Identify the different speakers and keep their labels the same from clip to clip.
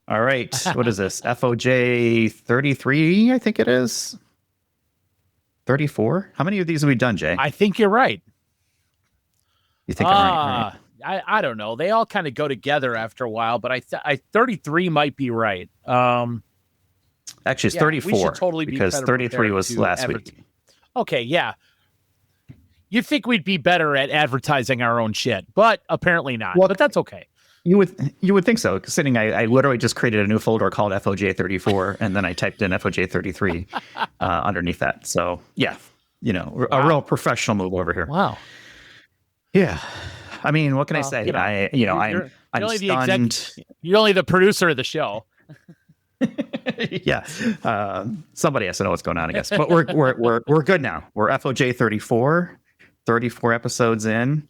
Speaker 1: All right. What is this? FOJ 33, I think it is. 34? How many of these have we done, Jay?
Speaker 2: I think you're right.
Speaker 1: You think I'm right?
Speaker 2: I don't know. They all kind of go together after a while, but I 33 might be right.
Speaker 1: Actually, it's 34.
Speaker 2: We should totally
Speaker 1: because 33 was last week.
Speaker 2: Okay, yeah. You'd think we'd be better at advertising our own shit, but apparently not. Well, but that's okay.
Speaker 1: You would think so. Considering I literally just created a new folder called FOJ 34, and then I typed in FOJ 33 underneath that. So yeah, a real professional move over here.
Speaker 2: Wow.
Speaker 1: Yeah. I mean, what can I say? I'm stunned.
Speaker 2: You're only the producer of the show.
Speaker 1: Yeah. Somebody has to know what's going on, I guess. But we're good now. We're FOJ 34 episodes in.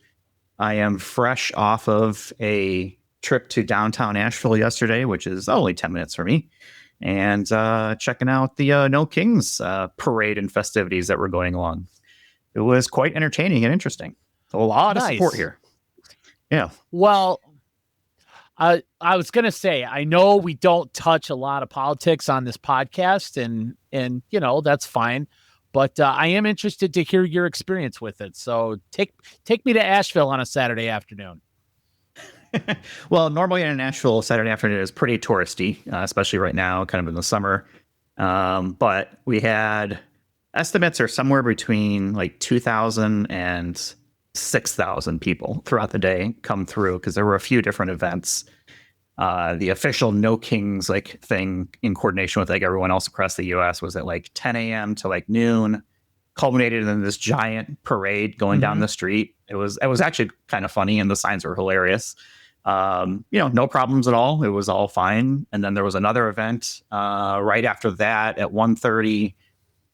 Speaker 1: I am fresh off of a trip to downtown Asheville yesterday, which is only 10 minutes for me, and checking out the No Kings parade and festivities that were going along. It was quite entertaining and interesting. A lot of support here. Yeah.
Speaker 2: Well, I was going to say, I know we don't touch a lot of politics on this podcast, and that's fine. But I am interested to hear your experience with it. So take me to Asheville on a Saturday afternoon.
Speaker 1: Well, normally in Asheville, Saturday afternoon is pretty touristy, especially right now, kind of in the summer. But we had estimates are somewhere between like 2,000 and 6,000 people throughout the day come through, because there were a few different events. The official No Kings thing in coordination with everyone else across the U.S. was at 10 a.m. to noon, culminated in this giant parade going down the street. It was actually kind of funny, and the signs were hilarious. No problems at all. It was all fine. And then there was another event right after that at 1:30,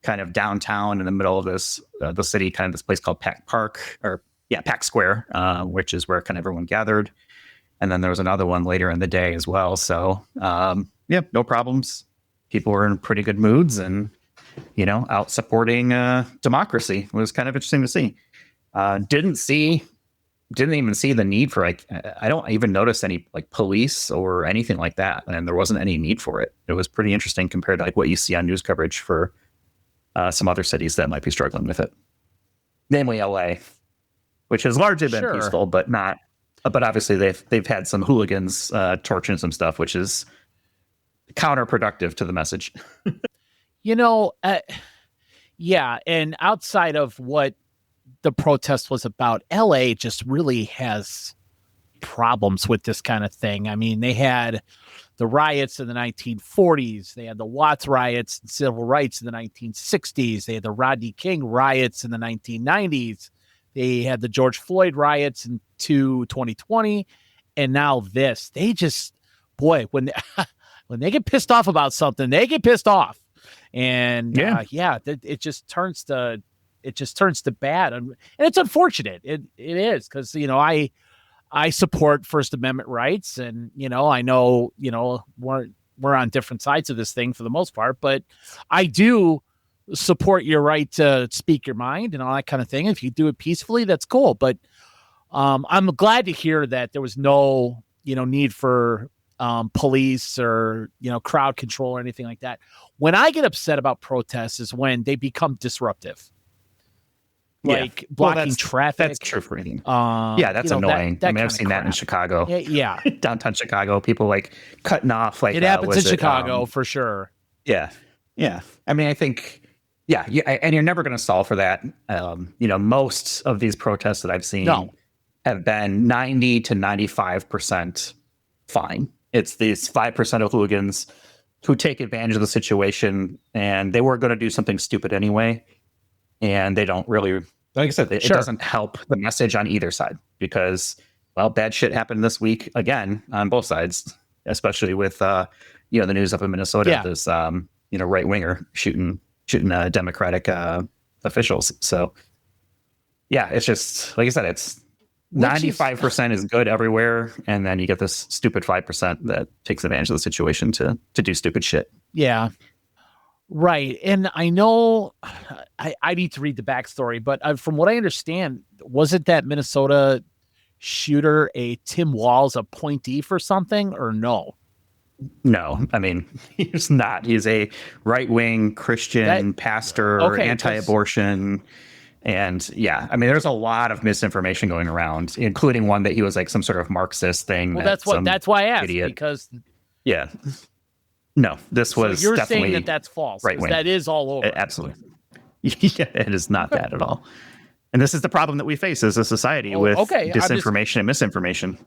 Speaker 1: kind of downtown in the middle of the city, kind of this place called Pack Square, which is where kind of everyone gathered. And then there was another one later in the day as well. So, no problems. People were in pretty good moods and, out supporting democracy. It was kind of interesting to see. Didn't even see the need for I don't even notice any police or anything like that. And there wasn't any need for it. It was pretty interesting compared to what you see on news coverage for some other cities that might be struggling with it. Namely LA, which has largely been peaceful, but not. But obviously they've had some hooligans torching some stuff, which is counterproductive to the message.
Speaker 2: Yeah. And outside of what the protest was about, LA just really has problems with this kind of thing. I mean, they had the riots in the 1940s. They had the Watts riots and civil rights in the 1960s. They had the Rodney King riots in the 1990s. They had the George Floyd riots in 2020, and now this. They just, boy, when they get pissed off about something, they get pissed off, and it just turns to bad, and it's unfortunate. It is, because I support First Amendment rights, and I know we're on different sides of this thing for the most part, but I do support your right to speak your mind and all that kind of thing. If you do it peacefully, that's cool. But I'm glad to hear that there was no, need for police or, crowd control or anything like that. When I get upset about protests is when they become disruptive. Blocking traffic.
Speaker 1: That's true for anything. That's annoying. I've seen that in Chicago.
Speaker 2: Yeah.
Speaker 1: Downtown Chicago, people cutting off.
Speaker 2: It happens in Chicago for sure.
Speaker 1: Yeah. Yeah. I mean, I think, and you're never going to solve for that. Most of these protests that I've seen have been 90 to 95% fine. It's these 5% of hooligans who take advantage of the situation, and they were going to do something stupid anyway. And they don't really, like I said, it doesn't help the message on either side, because, bad shit happened this week again on both sides, especially with, the news up in Minnesota, this, right winger shooting Democratic officials. So, it's just, like I said, it's 95% is good everywhere. And then you get this stupid 5% that takes advantage of the situation to do stupid shit.
Speaker 2: Yeah. Right. And I know I need to read the backstory, but from what I understand, wasn't that Minnesota shooter a Tim Walz appointee for something, or no?
Speaker 1: No, I mean, he's not. He's a right-wing Christian pastor,
Speaker 2: okay,
Speaker 1: anti-abortion. And yeah, I mean, there's a lot of misinformation going around, including one that he was like some sort of Marxist thing.
Speaker 2: well, that's why I asked,
Speaker 1: idiot.
Speaker 2: because
Speaker 1: Yeah. No, this was
Speaker 2: you're
Speaker 1: definitely
Speaker 2: saying that's false.
Speaker 1: right wing.
Speaker 2: That is all over.
Speaker 1: Absolutely. Yeah, it is not that at all. And this is the problem that we face as a society with disinformation and misinformation.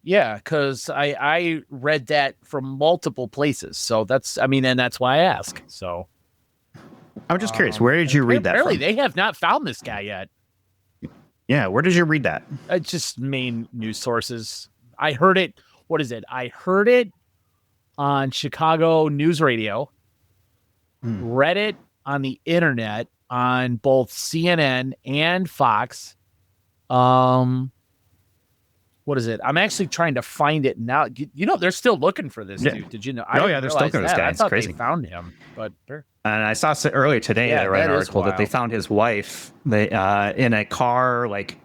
Speaker 2: Yeah, because I read that from multiple places. So and that's why I ask. So
Speaker 1: I'm just curious, where did you read that
Speaker 2: apparently
Speaker 1: from?
Speaker 2: they have not found this guy yet.
Speaker 1: Yeah, where did you read that?
Speaker 2: It's just main news sources. I heard it. What is it? I heard it on Chicago News Radio, read it on the internet on both CNN and Fox. What is it? I'm actually trying to find it now. You know, they're still looking for this dude. Did you know?
Speaker 1: They're still looking for this guy.
Speaker 2: I
Speaker 1: It's
Speaker 2: thought
Speaker 1: crazy.
Speaker 2: They found him, but
Speaker 1: and I saw earlier today they read an article that they found his wife in a car like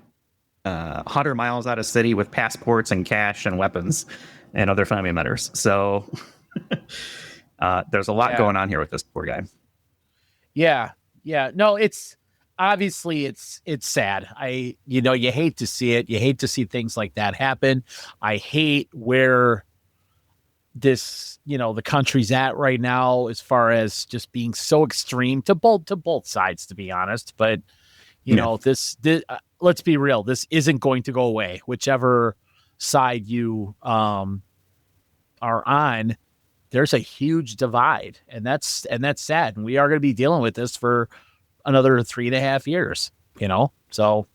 Speaker 1: 100 miles out of city with passports and cash and weapons and other family members. So there's a lot going on here with this poor guy.
Speaker 2: Yeah. No, it's obviously it's sad. You hate to see it. You hate to see things like that happen. I hate where this, the country's at right now, as far as just being so extreme to both sides, to be honest. But you know, this let's be real. This isn't going to go away, whichever side you are on. There's a huge divide, and that's sad. And we are going to be dealing with this for another 3.5 years, so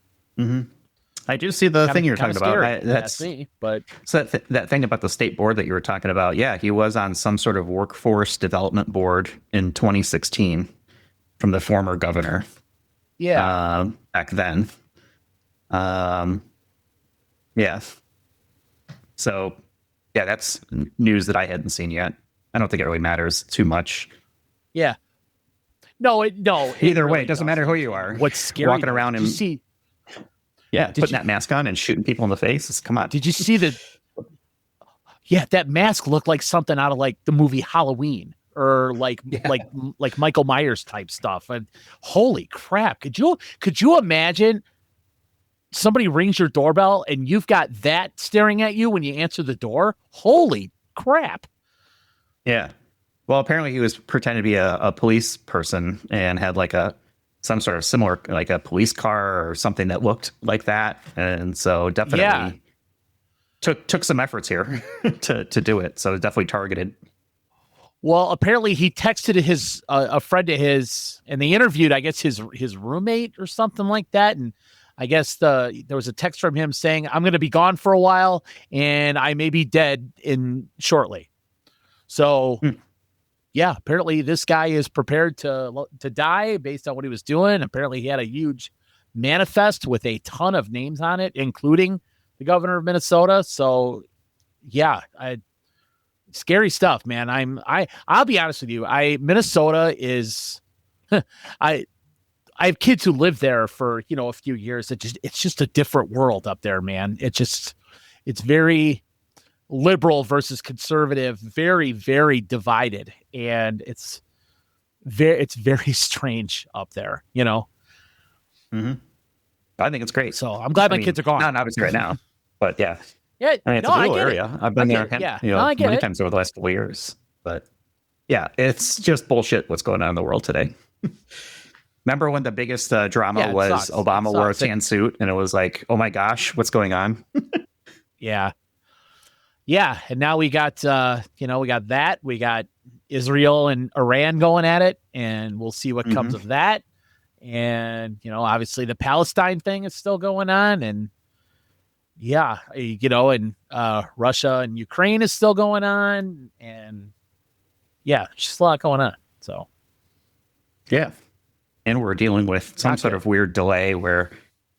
Speaker 1: I do see the thing you're talking about.
Speaker 2: That's me, but
Speaker 1: so that thing about the state board that you were talking about. Yeah, he was on some sort of workforce development board in 2016 from the former governor.
Speaker 2: Yeah,
Speaker 1: back then. Yeah. So yeah, that's news that I hadn't seen yet. I don't think it really matters too much.
Speaker 2: Yeah. No.
Speaker 1: Either way, it doesn't matter who you are.
Speaker 2: What's scary?
Speaker 1: Walking around and putting that mask on and shooting people in the face. Come on.
Speaker 2: Did you see the? Yeah, that mask looked like something out of like the movie Halloween or like Michael Myers type stuff. And holy crap! Could you imagine? Somebody rings your doorbell and you've got that staring at you when you answer the door. Holy crap!
Speaker 1: Yeah. Well, apparently he was pretending to be a police person and had like some sort of similar, like a police car or something that looked like that. And so definitely took some efforts here to do it. So definitely targeted.
Speaker 2: Well, apparently he texted his a friend of his, and they interviewed, I guess, his roommate or something like that. And I guess there was a text from him saying, "I'm going to be gone for a while and I may be dead shortly." So, yeah, apparently this guy is prepared to die based on what he was doing. Apparently he had a huge manifest with a ton of names on it, including the governor of Minnesota. So, yeah, scary stuff, man. I'll be honest with you. Minnesota is, I have kids who live there for, a few years. It's just a different world up there, man. It's very liberal versus conservative, very, very divided. And it's very strange up there,
Speaker 1: Mm-hmm. I think it's great.
Speaker 2: So I'm glad my kids are gone.
Speaker 1: Not obviously right now, but yeah.
Speaker 2: Yeah.
Speaker 1: I mean, it's a little area. I've been there many times over the last couple of years, but yeah, it's just bullshit what's going on in the world today. Remember when the biggest drama was Obama wore a tan suit and it was like, oh my gosh, what's going on?
Speaker 2: Yeah. Yeah. And now we got, we got that. We got Israel and Iran going at it, and we'll see what comes of that. And, obviously the Palestine thing is still going on. And yeah, and Russia and Ukraine is still going on. And yeah, just a lot going on. So, yeah.
Speaker 1: And we're dealing with some sort of weird delay where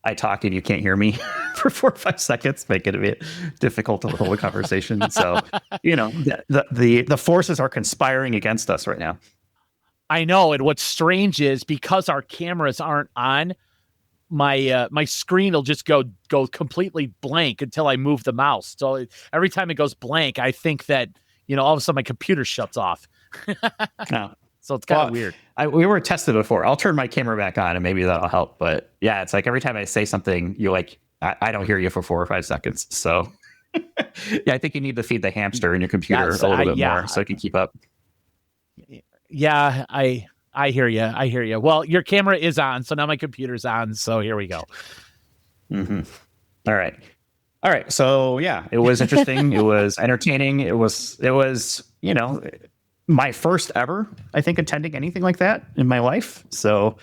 Speaker 1: I talk and you can't hear me for 4 or 5 seconds, making it a bit difficult to hold a conversation. So, the forces are conspiring against us right now.
Speaker 2: I know. And what's strange is because our cameras aren't on, my screen will just go completely blank until I move the mouse. So every time it goes blank, I think that, all of a sudden my computer shuts off.
Speaker 1: No.
Speaker 2: So it's kind of weird.
Speaker 1: We were tested before. I'll turn my camera back on and maybe that'll help. But yeah, it's like every time I say something, you're like, I don't hear you for 4 or 5 seconds. So yeah, I think you need to feed the hamster in your computer a little bit more so it can keep up.
Speaker 2: Yeah, I hear you. I hear you. Well, your camera is on, so now my computer's on. So here we go.
Speaker 1: Mm-hmm. All right. So yeah, it was interesting. It was entertaining. It was, my first ever, I think, attending anything like that in my life. So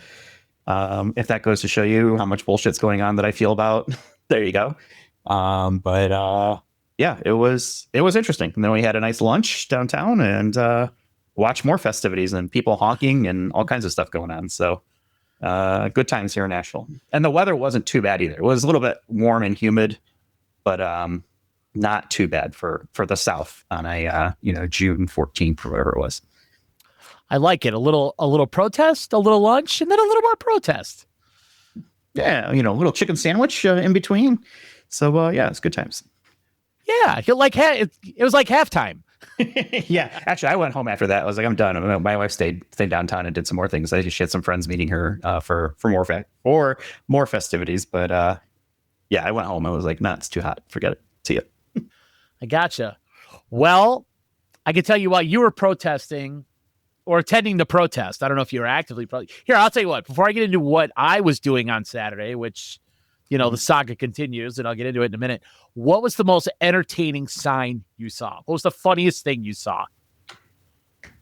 Speaker 1: if that goes to show you how much bullshit's going on that I feel about, there you go. But yeah, it was interesting. And then we had a nice lunch downtown and watched more festivities and people honking and all kinds of stuff going on. So good times here in Asheville. And the weather wasn't too bad either. It was a little bit warm and humid, but not too bad for the South on a June 14th or whatever it was.
Speaker 2: I like it. A little protest, a little lunch, and then a little more protest.
Speaker 1: Yeah, a little chicken sandwich in between. So yeah, it's good times.
Speaker 2: Yeah, it was like halftime.
Speaker 1: Yeah, actually, I went home after that. I was like, I'm done. My wife stayed downtown and did some more things. She had some friends meeting her for more festivities. But yeah, I went home. I was like, nah, it's too hot. Forget it. See ya.
Speaker 2: I gotcha. Well, I can tell you while you were protesting or attending the protest. I don't know if you were actively. Here, I'll tell you what. Before I get into what I was doing on Saturday, which the saga continues, and I'll get into it in a minute. What was the most entertaining sign you saw? What was the funniest thing you saw?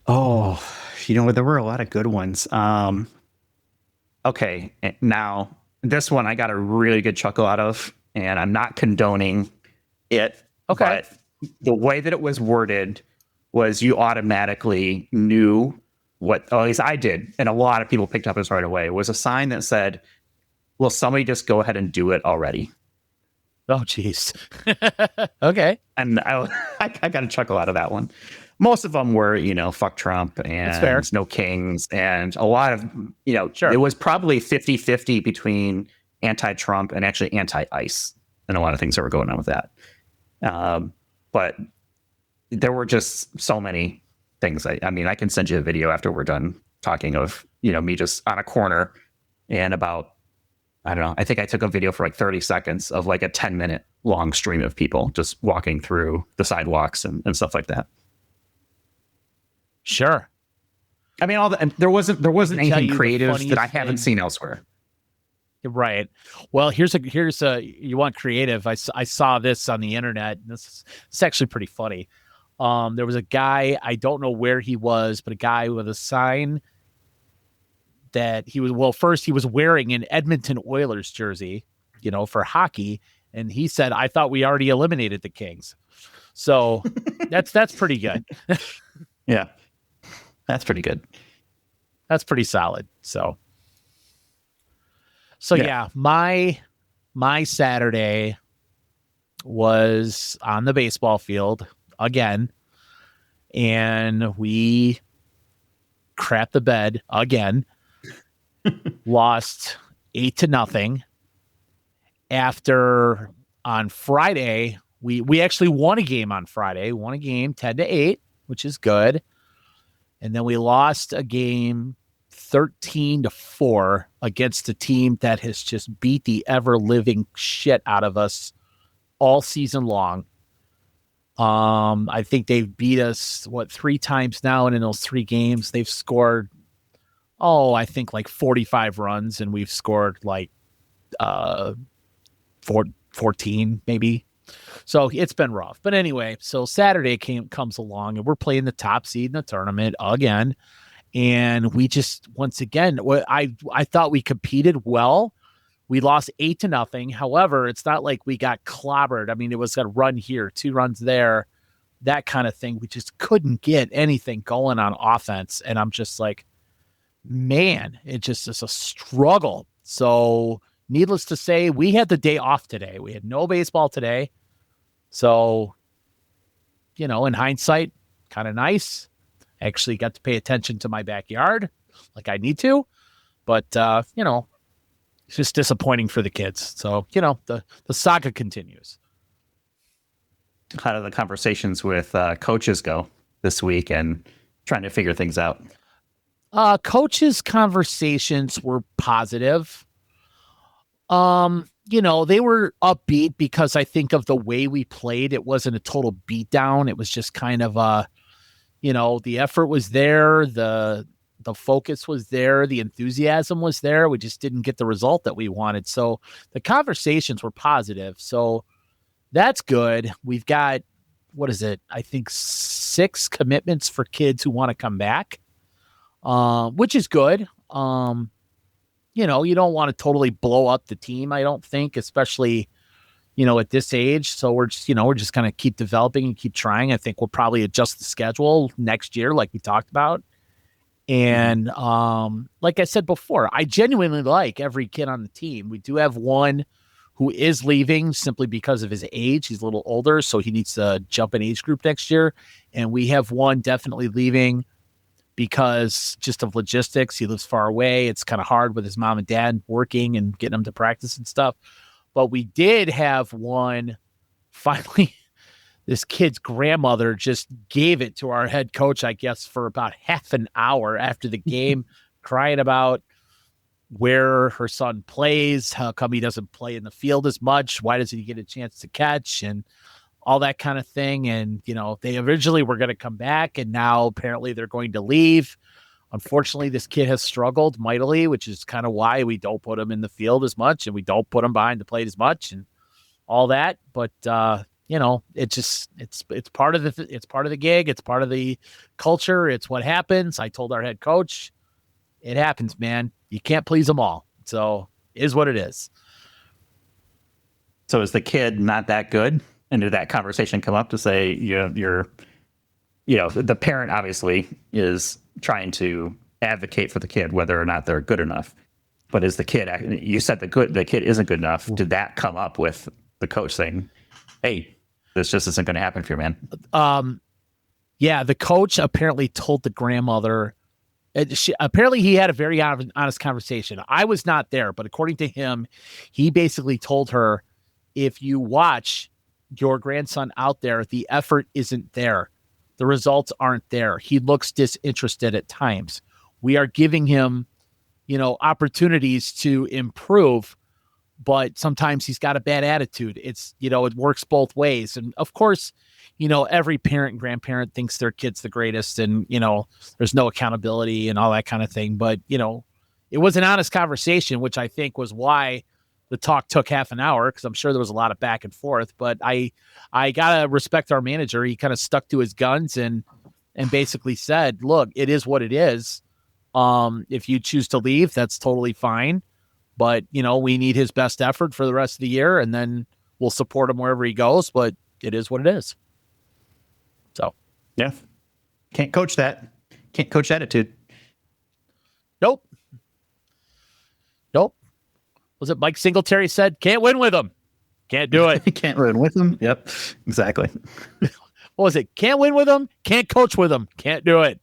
Speaker 1: Oh, there were a lot of good ones. Okay, now this one I got a really good chuckle out of, and I'm not condoning it.
Speaker 2: Okay.
Speaker 1: But the way that it was worded was you automatically knew what, at least I did, and a lot of people picked up this right away. It was a sign that said, will somebody just go ahead and do it already?
Speaker 2: Oh, geez. Okay.
Speaker 1: And I got a chuckle out of that one. Most of them were, fuck Trump and no kings. And a lot of,
Speaker 2: Sure.
Speaker 1: It was probably 50-50 between anti-Trump and actually anti-ICE and a lot of things that were going on with that. But there were just so many things. I mean, I can send you a video after we're done talking of, me just on a corner and about, I don't know. I think I took a video for like 30 seconds of like a 10-minute long stream of people just walking through the sidewalks and stuff like that.
Speaker 2: Sure.
Speaker 1: I mean, there wasn't anything creative that I haven't seen elsewhere.
Speaker 2: Right. Well, here's you want creative. I saw this on the internet. And it's actually pretty funny. There was a guy, I don't know where he was, but a guy with a sign that he was wearing an Edmonton Oilers jersey, for hockey. And he said, I thought we already eliminated the Kings. So that's pretty good.
Speaker 1: Yeah, that's pretty good.
Speaker 2: That's pretty solid. So yeah, my Saturday was on the baseball field again, and we crapped the bed again. Lost 8-0. After on Friday, we actually won a game on Friday. Won a game 10-8, which is good. And then we lost a game 13-4 against a team that has just beat the ever living shit out of us all season long. I think they've beat us 3 times now, and in those 3 games they've scored I think like 45 runs, and we've scored like 14 maybe. So it's been rough. But anyway, so Saturday comes along, and we're playing the top seed in the tournament again. And we just, once again, I thought we competed well. We lost 8-0. However, it's not like we got clobbered. I mean, it was a run here, 2 runs there, that kind of thing. We just couldn't get anything going on offense. And I'm just like, man, it just is a struggle. So needless to say, we had the day off today. We had no baseball today. So, in hindsight, kind of nice. Actually got to pay attention to my backyard like I need to. But, it's just disappointing for the kids. So, the saga continues.
Speaker 1: How do the conversations with coaches go? this week and trying to figure things out?
Speaker 2: Coaches' conversations were positive. They were upbeat because I think of the way we played. It wasn't a total beatdown. It was just kind of the effort was there, the focus was there, the enthusiasm was there. We just didn't get the result that we wanted. So the conversations were positive. So that's good. We've got, what is it? I think 6 commitments for kids who want to come back, which is good. You don't want to totally blow up the team, I don't think, especially, at this age. So we're just going to keep developing and keep trying. I think we'll probably adjust the schedule next year, like we talked about. And like I said before, I genuinely like every kid on the team. We do have one who is leaving simply because of his age. He's a little older, so he needs to jump an age group next year. And we have one definitely leaving because just of logistics. He lives far away. It's kind of hard with his mom and dad working and getting him to practice and stuff. But we did have one, finally, this kid's grandmother just gave it to our head coach, I guess, for about half an hour after the game, crying about where her son plays, how come he doesn't play in the field as much, why doesn't he get a chance to catch, and all that kind of thing. And, they originally were going to come back, and now apparently they're going to leave. Unfortunately, this kid has struggled mightily, which is kind of why we don't put him in the field as much, and we don't put him behind the plate as much and all that. But, it's part of the gig. It's part of the culture. It's what happens. I told our head coach, it happens, man. You can't please them all. So it is what it is.
Speaker 1: So is the kid not that good? And did that conversation come up to say you're the parent obviously is trying to advocate for the kid, whether or not they're good enough. But is the kid, you said the kid isn't good enough. Did that come up with the coach saying, hey, this just isn't going to happen for you, man?
Speaker 2: Yeah, the coach apparently told the grandmother. Apparently he had a very honest conversation. I was not there, but according to him, he basically told her, if you watch your grandson out there, the effort isn't there. The results aren't there. He looks disinterested at times. We are giving him, opportunities to improve, but sometimes he's got a bad attitude. It's, it works both ways. And of course, every parent and grandparent thinks their kid's the greatest, and, there's no accountability and all that kind of thing. But, it was an honest conversation, which I think was why the talk took half an hour, because I'm sure there was a lot of back and forth. But I gotta respect our manager. He kind of stuck to his guns and basically said, look, it is what it is. If you choose to leave, that's totally fine. But, we need his best effort for the rest of the year, and then we'll support him wherever he goes. But it is what it is. So,
Speaker 1: yeah. Can't coach that. Can't coach attitude.
Speaker 2: Nope. Was it Mike Singletary said, can't win with him? Can't do it.
Speaker 1: Can't win with them. Yep, exactly.
Speaker 2: What was it? Can't win with them? Can't coach with them. Can't do it.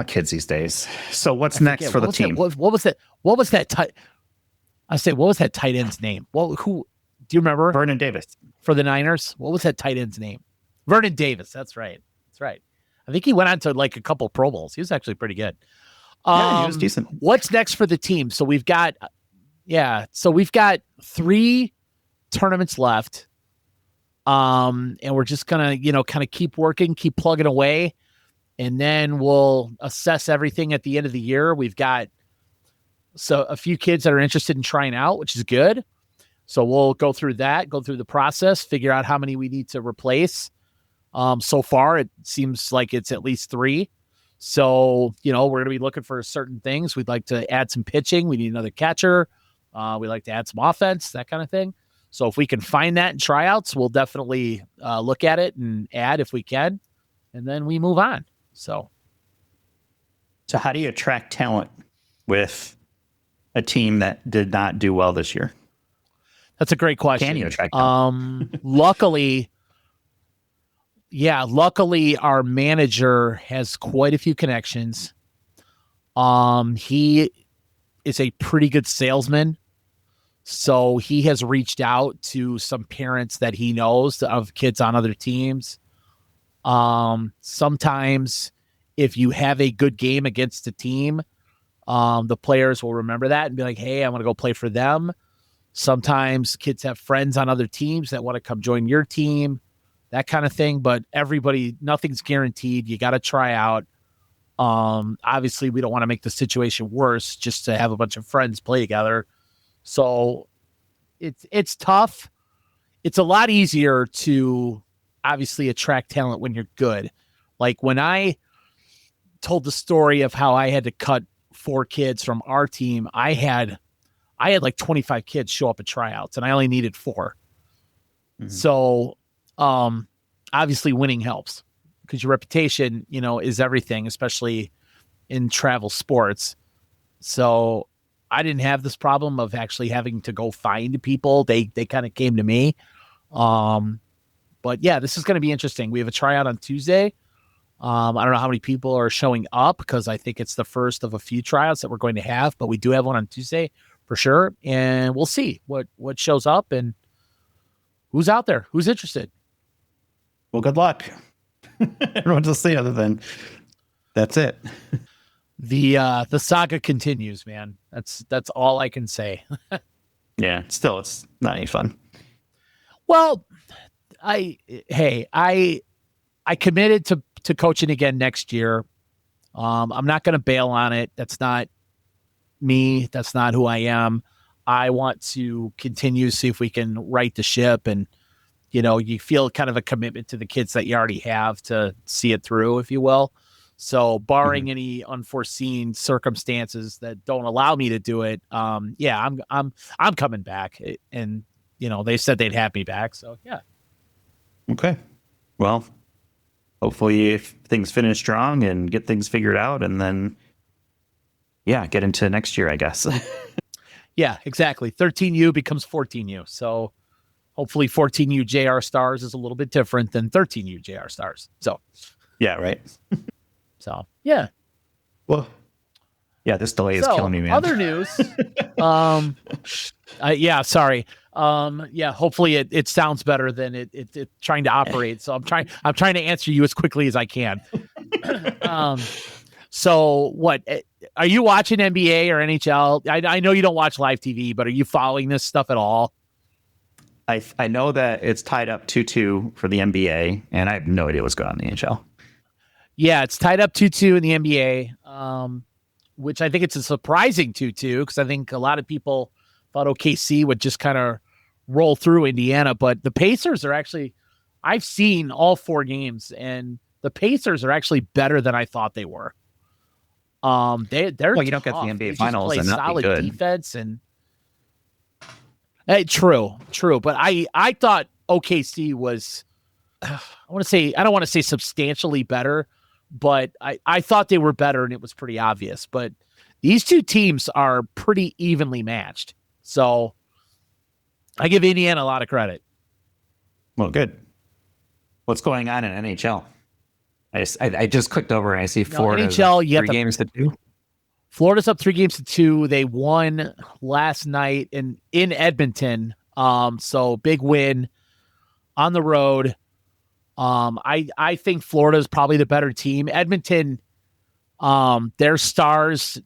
Speaker 1: Kids these days. So what's next for the team?
Speaker 2: What was that? What was that? I say, what was that tight end's name? Well, who do you remember?
Speaker 1: Vernon Davis
Speaker 2: for the Niners. What was that tight end's name? Vernon Davis. That's right. I think he went on to like a couple Pro Bowls. He was actually pretty good.
Speaker 1: Yeah, he was decent.
Speaker 2: What's next for the team? So we've got 3 tournaments left. And we're just gonna, kind of keep working, keep plugging away, and then we'll assess everything at the end of the year. We've got a few kids that are interested in trying out, which is good. So we'll go through the process, figure out how many we need to replace. So far, it seems like it's at least 3. So, we're going to be looking for certain things. We'd like to add some pitching. We need another catcher. We like to add some offense, that kind of thing. So if we can find that in tryouts, we'll definitely look at it and add if we can, and then we move on. So
Speaker 1: how do you attract talent with a team that did not do well this year?
Speaker 2: That's a great question.
Speaker 1: Can you attract talent?
Speaker 2: Luckily, our manager has quite a few connections. He is a pretty good salesman. So he has reached out to some parents that he knows of kids on other teams. Sometimes if you have a good game against a team, the players will remember that and be like, hey, I want to go play for them. Sometimes kids have friends on other teams that want to come join your team, that kind of thing. But nothing's guaranteed. You got to try out. Obviously, we don't want to make the situation worse just to have a bunch of friends play together. So it's tough. It's a lot easier to obviously attract talent when you're good. Like when I told the story of how I had to cut 4 kids from our team, I had like 25 kids show up at tryouts and I only needed 4. Mm-hmm. So, obviously winning helps because your reputation, is everything, especially in travel sports. So I didn't have this problem of actually having to go find people. They kind of came to me. But yeah, this is going to be interesting. We have a tryout on Tuesday. I don't know how many people are showing up because I think it's the first of a few tryouts that we're going to have, but we do have one on Tuesday for sure. And we'll see what shows up and who's out there, who's interested.
Speaker 1: Well, good luck. Everyone to see other than that's it.
Speaker 2: The saga continues, man. That's all I can say.
Speaker 1: Yeah, still, it's not any fun.
Speaker 2: Well, I committed to coaching again next year. I'm not going to bail on it. That's not me. That's not who I am. I want to continue to see if we can right the ship and, you feel kind of a commitment to the kids that you already have to see it through, if you will. So barring any unforeseen circumstances that don't allow me to do it, I'm coming back. And, they said they'd have me back. So, yeah.
Speaker 1: Okay. Well, hopefully if things finish strong and get things figured out and then, get into next year, I guess.
Speaker 2: Yeah, exactly. 13U becomes 14U. So hopefully 14U JR Stars is a little bit different than 13U JR Stars. So,
Speaker 1: yeah, right.
Speaker 2: So, yeah.
Speaker 1: Well, yeah, this delay is killing me, man.
Speaker 2: Other news. Sorry. Hopefully it sounds better than it trying to operate. So I'm trying to answer you as quickly as I can. So what are you watching NBA or NHL? I know you don't watch live TV, but are you following this stuff at all?
Speaker 1: I know that it's tied up 2-2 for the NBA, and I have no idea what's going on in the NHL.
Speaker 2: Yeah, it's tied up 2-2 in the NBA, which I think it's a surprising 2-2 because I think a lot of people thought OKC would just kind of roll through Indiana, but the Pacers are actually, I've seen all 4 games, and the Pacers are actually better than I thought they were. They're
Speaker 1: you don't get the NBA Finals and not
Speaker 2: solid
Speaker 1: be good.
Speaker 2: Defense and true, but I thought OKC was, I don't want to say substantially better, but I thought they were better and it was pretty obvious. But these 2 teams are pretty evenly matched, so I give Indiana a lot of credit.
Speaker 1: Well, good. What's going on in NHL? I just clicked over and I see Florida's
Speaker 2: NHL, you
Speaker 1: 3 games to 2.
Speaker 2: Florida's up 3 games to 2. They won last night in Edmonton. So big win on the road. I think Florida is probably the better team. Edmonton, their stars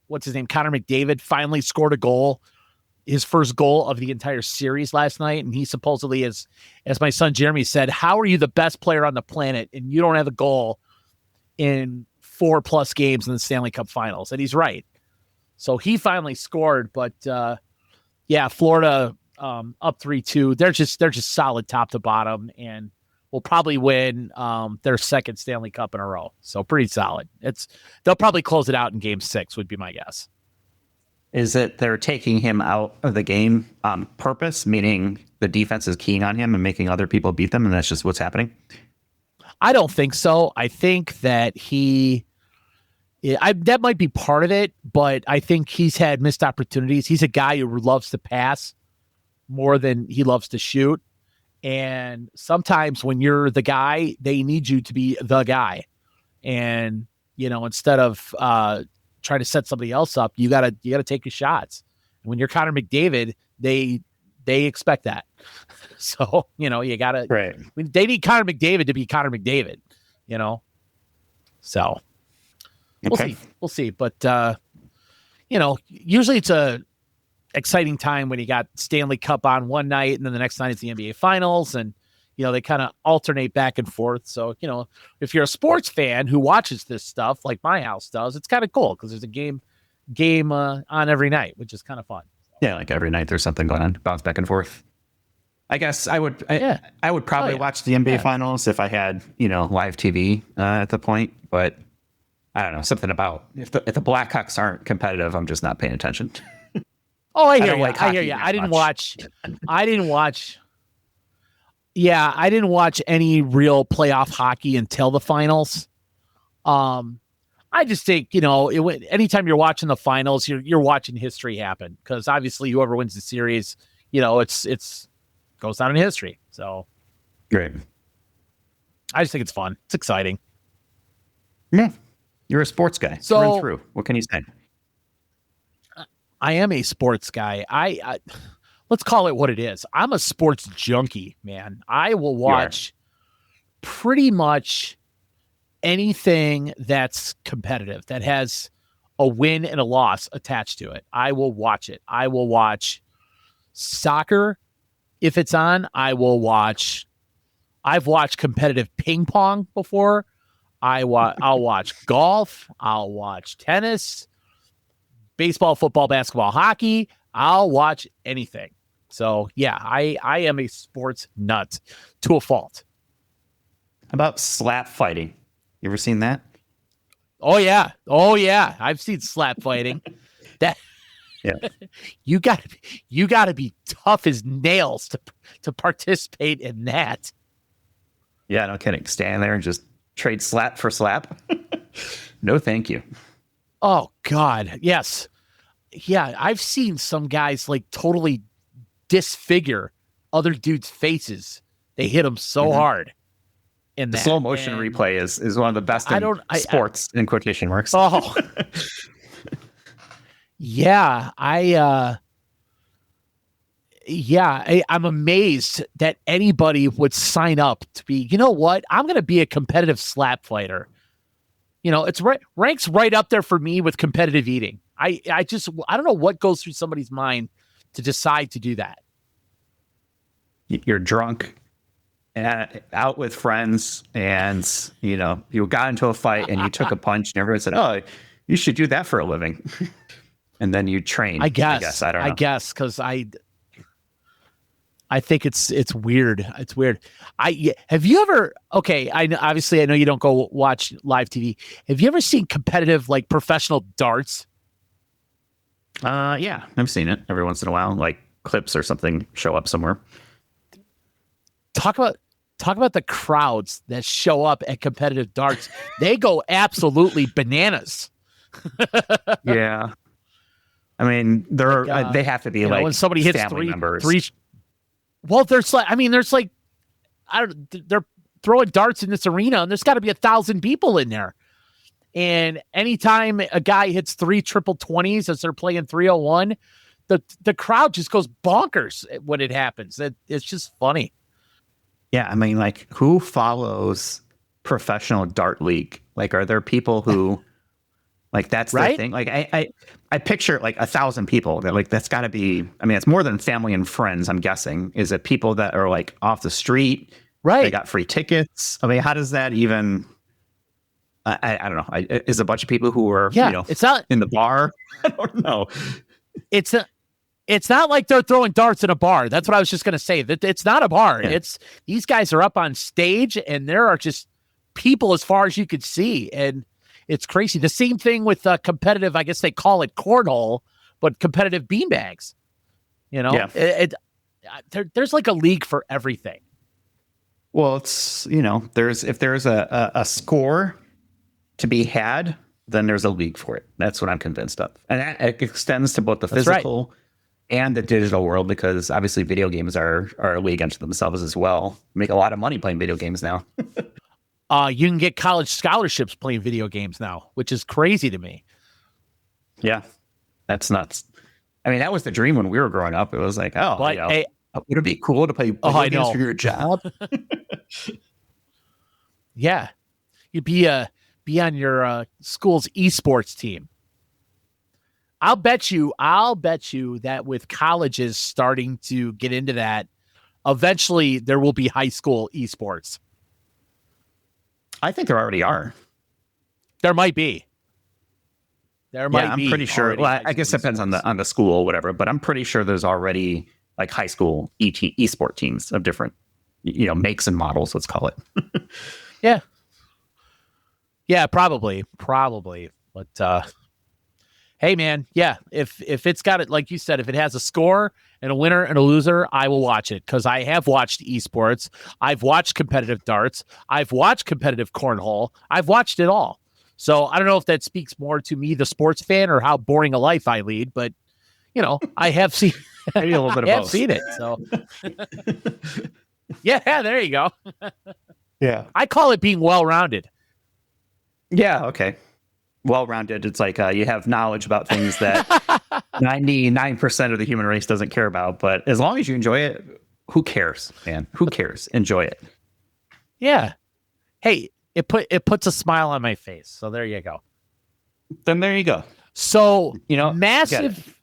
Speaker 2: what's his name? Connor McDavid finally scored a goal, his first goal of the entire series last night. And he supposedly as my son Jeremy said, how are you the best player on the planet and you don't have a goal in 4+ games in the Stanley Cup Finals? And he's right. So he finally scored, but Florida up 3-2. They're just solid top to bottom and will probably win their second Stanley Cup in a row. So pretty solid. They'll probably close it out in game 6 would be my guess.
Speaker 1: Is it they're taking him out of the game on purpose, meaning the defense is keying on him and making other people beat them, and that's just what's happening?
Speaker 2: I don't think so. I think that that might be part of it, but I think he's had missed opportunities. He's a guy who loves to pass more than he loves to shoot. And sometimes when you're the guy, they need you to be the guy. And, instead of trying to set somebody else up, you gotta take your shots. And when you're Connor McDavid, they They expect that. So, you got to,
Speaker 1: Right.
Speaker 2: they need Connor McDavid to be Connor McDavid, So
Speaker 1: Okay.
Speaker 2: we'll see. But, usually it's a exciting time when you got Stanley Cup on one night and then the next night it's the NBA Finals, and they kind of alternate back and forth. So if you're a sports fan who watches this stuff like my house does, it's kind of cool because there's a game on every night, which is kind of fun.
Speaker 1: Yeah, like every night there's something going on, bounce back and forth. I guess I would probably watch the NBA Finals if I had live TV at the point, but I don't know, something about if the Blackhawks aren't competitive, I'm just not paying attention.
Speaker 2: Oh, I hear you. I hear you. I didn't watch. Yeah, I didn't watch any real playoff hockey until the finals. I just think anytime you're watching the finals, you're watching history happen, because obviously whoever wins the series, it's goes down in history. So
Speaker 1: great.
Speaker 2: I just think it's fun. It's exciting.
Speaker 1: Yeah, you're a sports guy through and through. What can you say?
Speaker 2: I am a sports guy. I let's call it what it is. I'm a sports junkie, man. I will watch pretty much anything that's competitive, that has a win and a loss attached to it. I will watch it. I will watch soccer if it's on. I've watched competitive ping pong before. I'll watch golf. I'll watch tennis, baseball, football, basketball, hockey. I'll watch anything. So yeah, I am a sports nut to a fault.
Speaker 1: How about slap fighting? You ever seen that?
Speaker 2: Oh yeah. I've seen slap fighting. That you gotta be tough as nails to participate in that.
Speaker 1: Yeah, no kidding. Stand there and just trade slap for slap. No, thank you.
Speaker 2: Oh God, yes. Yeah, I've seen some guys like totally disfigure other dudes' faces. They hit them so hard. In
Speaker 1: the
Speaker 2: that.
Speaker 1: slow motion replay is one of the best in sports, in quotation marks.
Speaker 2: Oh, yeah. I'm amazed that anybody would sign up to be, what? I'm going to be a competitive slap fighter. It's ranks right up there for me with competitive eating. I don't know what goes through somebody's mind to decide to do that.
Speaker 1: You're drunk and out with friends, and you got into a fight and you took a punch, and everyone said, "Oh, you should do that for a living." And then you train.
Speaker 2: I guess
Speaker 1: I don't know.
Speaker 2: I guess because I think it's weird. It's weird. Have you ever? Okay, I know you don't go watch live TV. Have you ever seen competitive, like, professional darts?
Speaker 1: Yeah, I've seen it every once in a while, like clips or something show up somewhere.
Speaker 2: Talk about the crowds that show up at competitive darts. They go absolutely bananas.
Speaker 1: Yeah, I mean, they have to be like
Speaker 2: when somebody hits
Speaker 1: three.
Speaker 2: Well, they're throwing darts in this arena, and there's got to be 1,000 people in there. And anytime a guy hits 3 triple 20s as they're playing 301, the crowd just goes bonkers when it happens. It's just funny.
Speaker 1: Yeah, I mean, like, who follows professional dart league? Like, are there people who, like, that's their thing? Like, I picture like 1,000 people. That, like, that's got to be. I mean, it's more than family and friends. I'm guessing. Is it people that are like off the street?
Speaker 2: Right.
Speaker 1: They got free tickets. I mean, how does that even? I don't know. Is a bunch of people who are
Speaker 2: it's not
Speaker 1: in the bar. I don't know.
Speaker 2: It's not like they're throwing darts in a bar. That's what I was just going to say. That it's not a bar.
Speaker 1: Yeah.
Speaker 2: It's these guys are up on stage, and there are just people as far as you could see, and it's crazy. The same thing with competitive. I guess they call it cornhole, but competitive beanbags. There's like a league for everything.
Speaker 1: Well, it's if there's a score to be had, then there's a league for it. That's what I'm convinced of, and that extends to both the physical and the digital world, because obviously video games are a league unto themselves as well. Make a lot of money playing video games now.
Speaker 2: You can get college scholarships playing video games now, which is crazy to me.
Speaker 1: Yeah, that's nuts. I mean, that was the dream when we were growing up. It was like, Would it be cool to play
Speaker 2: Oh, I
Speaker 1: video games
Speaker 2: know.
Speaker 1: for your job?
Speaker 2: Yeah. You'd be on your school's esports team. I'll bet you that with colleges starting to get into that, eventually there will be high school esports.
Speaker 1: I think there already are.
Speaker 2: There might be.
Speaker 1: I'm pretty sure. Well, I guess it depends on the school or whatever, but I'm pretty sure there's already like high school esport teams of different, makes and models. Let's call it.
Speaker 2: Yeah, probably. But hey, man, yeah, if it's got it, like you said, if it has a score and a winner and a loser, I will watch it because I have watched esports. I've watched competitive darts. I've watched competitive cornhole. I've watched it all. So I don't know if that speaks more to me, the sports fan, or how boring a life I lead, but I have seen
Speaker 1: maybe a little bit of both.
Speaker 2: Seen it. So yeah, there you go.
Speaker 1: Yeah,
Speaker 2: I call it being well-rounded.
Speaker 1: Yeah. Okay. Well-rounded. It's like you have knowledge about things that 99% of the human race doesn't care about. But as long as you enjoy it, who cares, man? Who cares? Enjoy it.
Speaker 2: Yeah. Hey, it puts a smile on my face. So there you go.
Speaker 1: Then there you go.
Speaker 2: So massive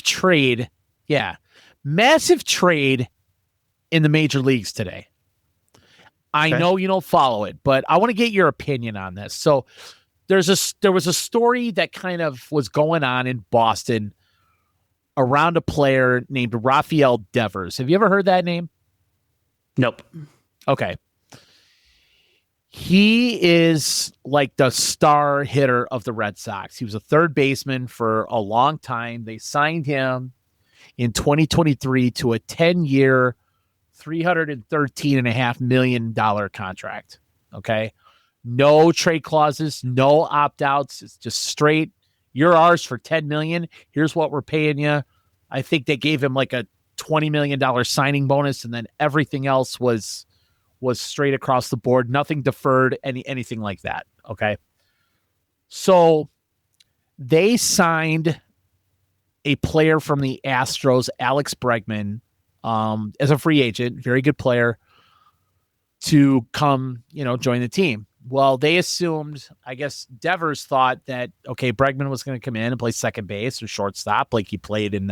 Speaker 2: trade. Yeah, massive trade in the major leagues today. I know you don't follow it, but I want to get your opinion on this. So there was a story that kind of was going on in Boston around a player named Rafael Devers. Have you ever heard that name?
Speaker 1: Nope.
Speaker 2: Okay. He is like the star hitter of the Red Sox. He was a third baseman for a long time. They signed him in 2023 to a 10-year, $313.5 million contract. Okay. No trade clauses, no opt-outs. It's just straight. You're ours for $10 million. Here's what we're paying you. I think they gave him like a $20 million signing bonus, and then everything else was straight across the board. Nothing deferred, anything like that. Okay. So they signed a player from the Astros, Alex Bregman, as a free agent, very good player, to come, join the team. Well, they assumed, I guess Devers thought that, okay, Bregman was going to come in and play second base or shortstop like he played in,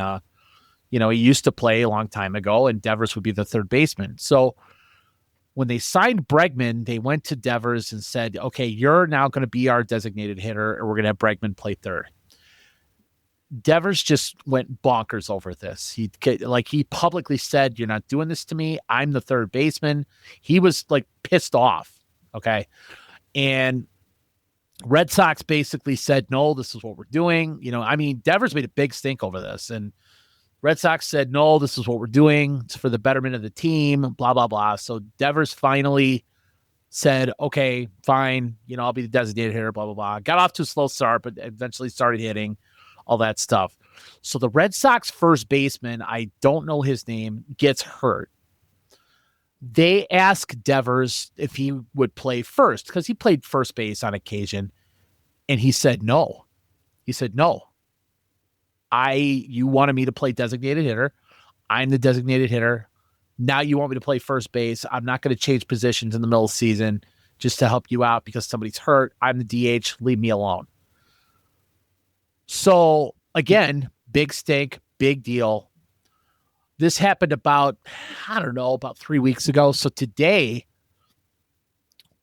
Speaker 2: he used to play a long time ago, and Devers would be the third baseman. So when they signed Bregman, they went to Devers and said, okay, you're now going to be our designated hitter, and we're going to have Bregman play third. Devers just went bonkers over this. He publicly said, you're not doing this to me. I'm the third baseman. He was like pissed off. Okay. And Red Sox basically said, no, this is what we're doing. Devers made a big stink over this, and Red Sox said, no, this is what we're doing. It's for the betterment of the team, blah, blah, blah. So Devers finally said, okay, fine. I'll be the designated hitter, blah, blah, blah. Got off to a slow start, but eventually started hitting. All that stuff. So the Red Sox first baseman, I don't know his name, gets hurt. They ask Devers if he would play first because he played first base on occasion. And he said, no. He said, no. You wanted me to play designated hitter. I'm the designated hitter. Now you want me to play first base. I'm not going to change positions in the middle of the season just to help you out because somebody's hurt. I'm the DH. Leave me alone. So again, big stink, big deal. This happened about 3 weeks ago. So today,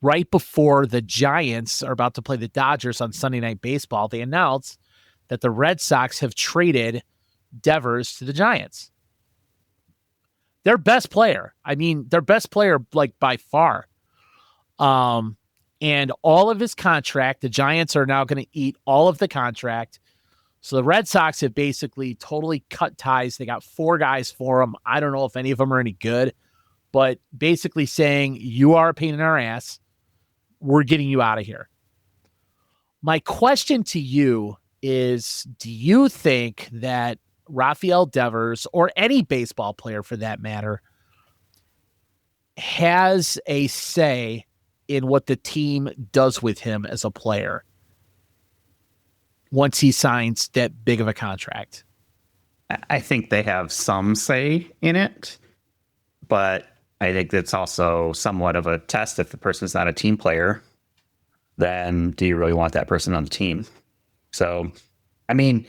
Speaker 2: right before the Giants are about to play the Dodgers on Sunday Night Baseball, they announced that the Red Sox have traded Devers to the Giants. Their best player. Their best player, like by far. And all of his contract, the Giants are now going to eat all of the contract. So the Red Sox have basically totally cut ties. They got 4 guys for them. I don't know if any of them are any good, but basically saying, you are a pain in our ass. We're getting you out of here. My question to you is, do you think that Rafael Devers, or any baseball player for that matter, has a say in what the team does with him as a player once he signs that big of a contract?
Speaker 1: I think they have some say in it, but I think that's also somewhat of a test. If the person's not a team player, then do you really want that person on the team? So, I mean,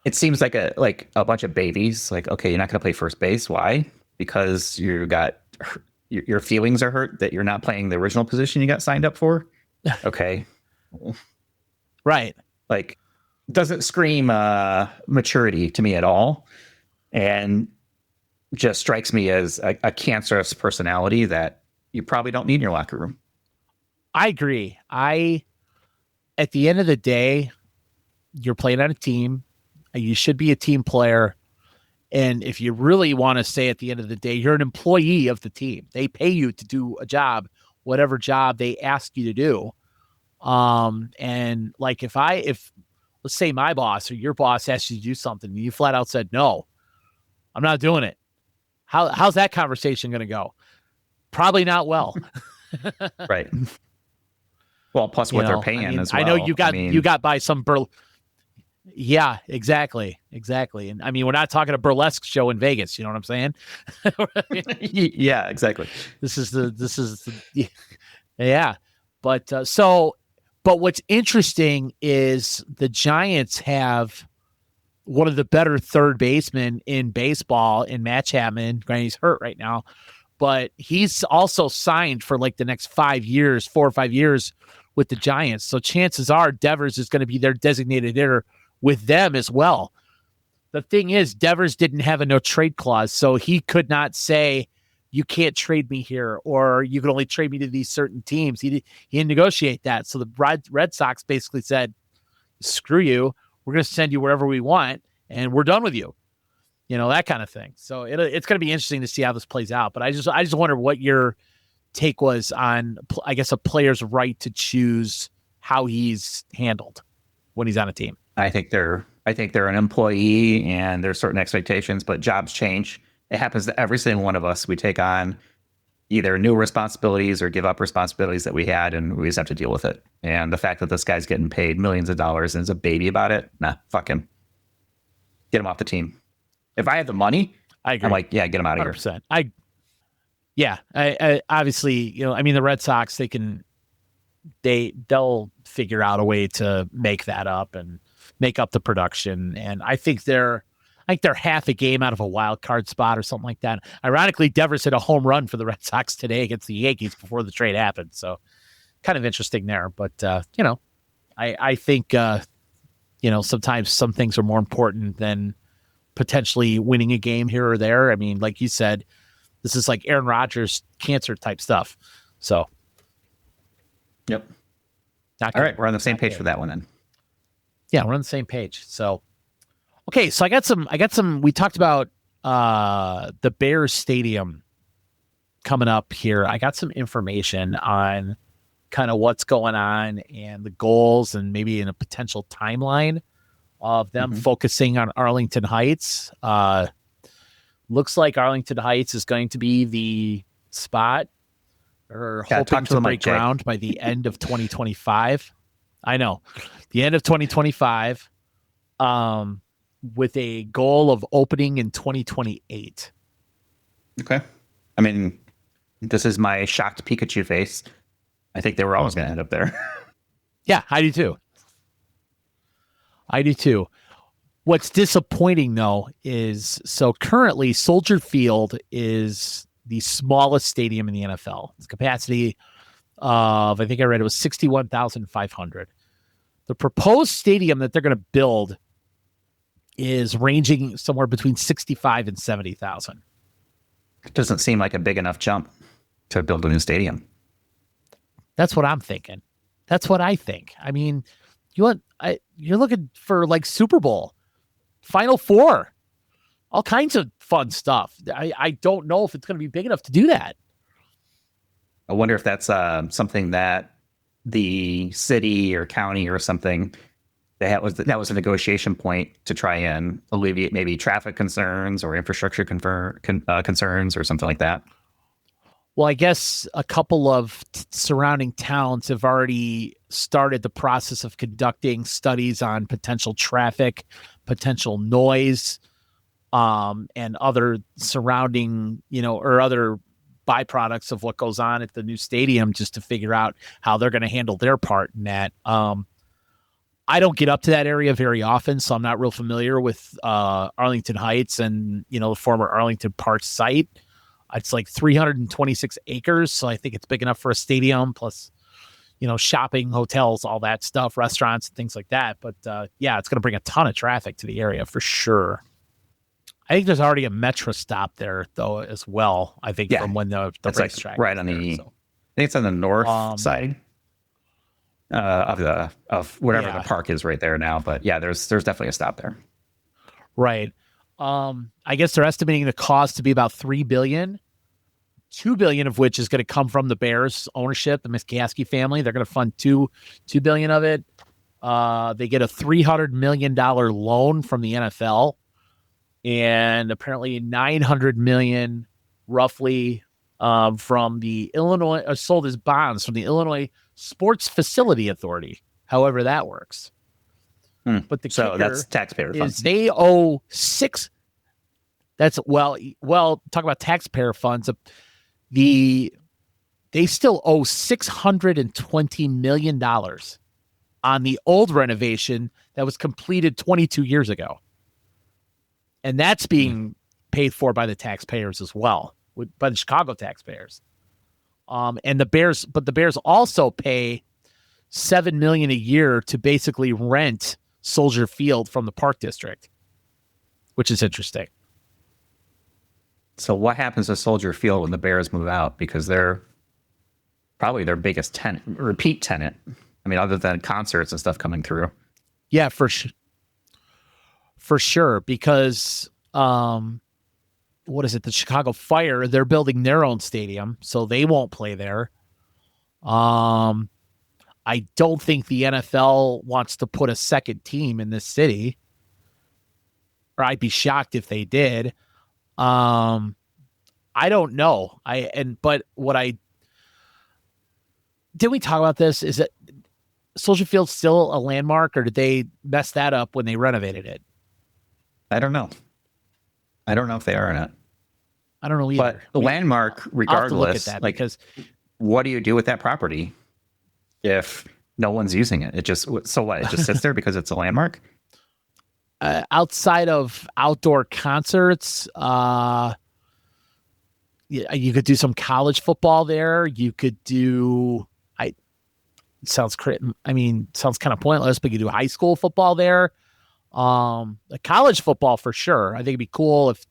Speaker 1: it seems like a bunch of babies. Like, okay, you're not going to play first base. Why? Because your feelings are hurt that you're not playing the original position you got signed up for. Okay,
Speaker 2: Right.
Speaker 1: like, doesn't scream maturity to me at all, and just strikes me as a cancerous personality that you probably don't need in your locker room.
Speaker 2: I agree. At the end of the day, you're playing on a team. You should be a team player. And if you really want to say at the end of the day, you're an employee of the team. They pay you to do a job, whatever job they ask you to do. And like if let's say my boss or your boss asked you to do something and you flat out said, no, I'm not doing it. How's that conversation going to go? Probably not well.
Speaker 1: Right. Well, plus what they're paying as well.
Speaker 2: I know you got by some yeah, exactly. And I mean, we're not talking a burlesque show in Vegas. You know what I'm saying?
Speaker 1: Yeah, exactly.
Speaker 2: This is yeah. But what's interesting is the Giants have one of the better third basemen in baseball in Matt Chapman. Granted, he's hurt right now, but he's also signed for like the next 5 years, 4 or 5 years with the Giants. So chances are Devers is going to be their designated hitter with them as well. The thing is, Devers didn't have a no trade clause, so he could not say, you can't trade me here, or you can only trade me to these certain teams. He didn't negotiate that. So the Red Sox basically said, screw you. We're going to send you wherever we want, and we're done with you. You know, that kind of thing. So it's going to be interesting to see how this plays out. But I just wonder what your take was on, I guess, a player's right to choose how he's handled when he's on a team.
Speaker 1: I think they're an employee and there's certain expectations, but jobs change. It happens to every single one of us. We take on either new responsibilities or give up responsibilities that we had, and we just have to deal with it. And the fact that this guy's getting paid millions of dollars and is a baby about it, nah, fuck him. Get him off the team. If I had the money,
Speaker 2: I agree.
Speaker 1: I'm like, yeah, get him out of
Speaker 2: 100%.
Speaker 1: here.
Speaker 2: I obviously, you know, I mean, the Red Sox, they'll figure out a way to make that up and make up the production. And I think they're half a game out of a wild card spot or something like that. Ironically, Devers hit a home run for the Red Sox today against the Yankees before the trade happened. So kind of interesting there. But, you know, I think, you know, sometimes some things are more important than potentially winning a game here or there. I mean, like you said, this is like Aaron Rodgers cancer type stuff. So.
Speaker 1: Yep. All right. We're on the same page for that one then.
Speaker 2: Yeah, we're on the same page. So, okay. So I got some, we talked about the Bears Stadium coming up here. I got some information on kind of what's going on and the goals and maybe in a potential timeline of them focusing on Arlington Heights. Looks like Arlington Heights is going to be the spot or hoping to break ground by the end of 2025. I know. The end of 2025 with a goal of opening in 2028.
Speaker 1: Okay. I mean, this is my shocked Pikachu face. I think they were always going to end up there.
Speaker 2: Yeah, I do too. What's disappointing, though, is so currently Soldier Field is the smallest stadium in the NFL. Its capacity of, I think I read it was 61,500. The proposed stadium that they're going to build is ranging somewhere between 65 and 70,000.
Speaker 1: It doesn't seem like a big enough jump to build a new stadium.
Speaker 2: That's what I'm thinking. That's what I think. I mean, you're looking for like Super Bowl, Final Four, all kinds of fun stuff. I don't know if it's going to be big enough to do that.
Speaker 1: I wonder if that's something that the city or county or something that was a negotiation point to try and alleviate maybe traffic concerns or infrastructure concerns or something like that.
Speaker 2: Well, I guess a couple of surrounding towns have already started the process of conducting studies on potential traffic, potential noise, and other surrounding, or other byproducts of what goes on at the new stadium, just to figure out how they're going to handle their part in that. I don't get up to that area very often, so I'm not real familiar with Arlington Heights and, the former Arlington Park site. It's like 326 acres, so I think it's big enough for a stadium, plus, shopping, hotels, all that stuff, restaurants, things like that. But yeah, it's going to bring a ton of traffic to the area for sure. I think there's already a Metro stop there, though, as well. I think from when the racetrack,
Speaker 1: right on the, so. I think it's on the north side. Of whatever the park is right there now, but yeah, there's definitely a stop there.
Speaker 2: Right. I guess they're estimating the cost to be about $3 billion, $2 billion of which is going to come from the Bears ownership, the Miskowski family. They're going to fund $2 billion of it. They get a $300 million loan from the NFL, and apparently $900 million roughly from the Illinois, sold as bonds from the Illinois Sports Facility Authority, however that works. But the
Speaker 1: that's taxpayer funds.
Speaker 2: They owe that's talk about taxpayer funds. They still owe $620 million on the old renovation that was completed 22 years ago. And that's being paid for by the taxpayers as well, by the Chicago taxpayers. And the Bears also pay $7 million a year to basically rent Soldier Field from the Park District, which is interesting.
Speaker 1: So what happens to Soldier Field when the Bears move out? Because they're probably their biggest repeat tenant. I mean, other than concerts and stuff coming through.
Speaker 2: Yeah, for sure. Because what is it? The Chicago Fire, they're building their own stadium, so they won't play there. I don't think the NFL wants to put a second team in this city, or I'd be shocked if they did. I don't know. Did we talk about this? Is it Soldier Field still a landmark, or did they mess that up when they renovated it?
Speaker 1: I don't know. I don't know if they are or not.
Speaker 2: I don't know either.
Speaker 1: But the landmark, regardless,
Speaker 2: look at that, because
Speaker 1: what do you do with that property if no one's using it? It just sits there because it's a landmark?
Speaker 2: Outside of outdoor concerts, you could do some college football there. You could do, sounds kind of pointless, but you could do high school football there. College football for sure. I think it'd be cool if,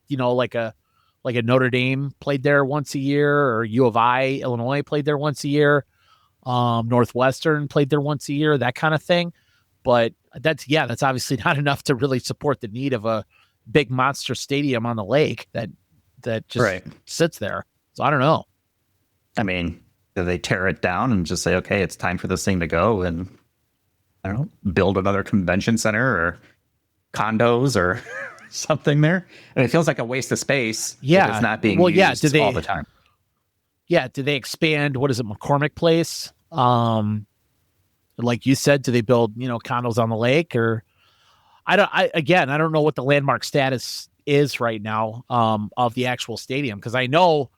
Speaker 2: like a Notre Dame played there once a year, or U of I, Illinois played there once a year. Northwestern played there once a year, that kind of thing. But that's obviously not enough to really support the need of a big monster stadium on the lake that just sits there. So I don't know.
Speaker 1: I mean, do they tear it down and just say, okay, it's time for this thing to go, and I don't know, build another convention center or condos or something there? I mean, it feels like a waste of space.
Speaker 2: Yeah.
Speaker 1: If it's not being used all the time.
Speaker 2: Yeah. Do they expand? What is it? McCormick Place? Like you said, do they build, condos on the lake? Or I don't know what the landmark status is right now, of the actual stadium. Cause I know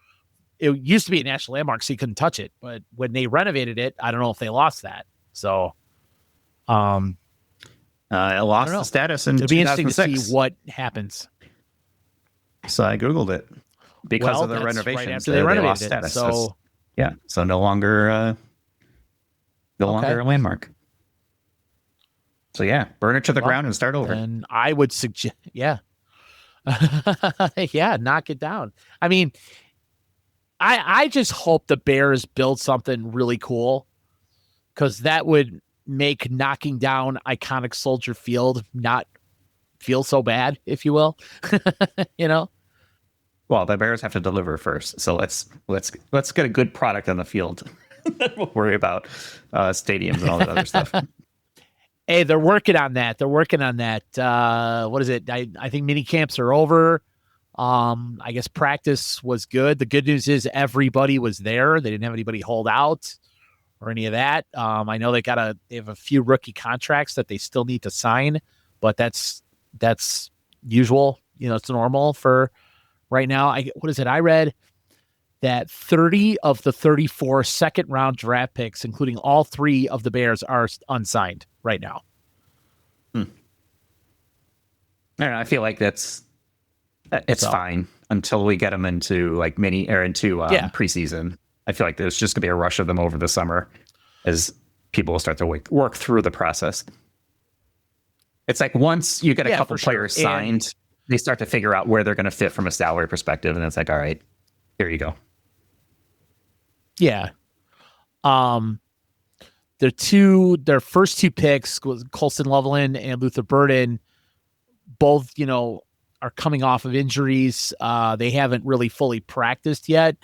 Speaker 2: it used to be a national landmark, so you couldn't touch it, but when they renovated it, I don't know if they lost that. So,
Speaker 1: it lost the status in 2006. It'll be interesting
Speaker 2: to see what happens.
Speaker 1: So I Googled it because of the renovations.
Speaker 2: Right after they renovated
Speaker 1: lost status.
Speaker 2: So
Speaker 1: so no longer a landmark. So burn it to the ground and start over.
Speaker 2: And I would suggest, knock it down. I mean, I just hope the Bears build something really cool, because that would make knocking down iconic Soldier Field not feel so bad, if you will.
Speaker 1: Well, the Bears have to deliver first, so let's get a good product on the field. We'll worry about stadiums and all that other stuff.
Speaker 2: Hey, they're working on that. What is it? I think mini camps are over. I guess practice was good. The good news is everybody was there. They didn't have anybody hold out or any of that. I know they have a few rookie contracts that they still need to sign, but that's usual, it's normal for right now. What is it? I read that 30 of the 34 second round draft picks, including all 3 of the Bears, are unsigned right now.
Speaker 1: I don't know. I feel like it's fine until we get them into like preseason. I feel like there's just gonna be a rush of them over the summer as people will start to work through the process. It's like once you get a couple players signed, they start to figure out where they're going to fit from a salary perspective, and it's like, all right, here you go.
Speaker 2: Yeah. Their first 2 picks was Colston Loveland and Luther Burden. Both, are coming off of injuries. They haven't really fully practiced yet,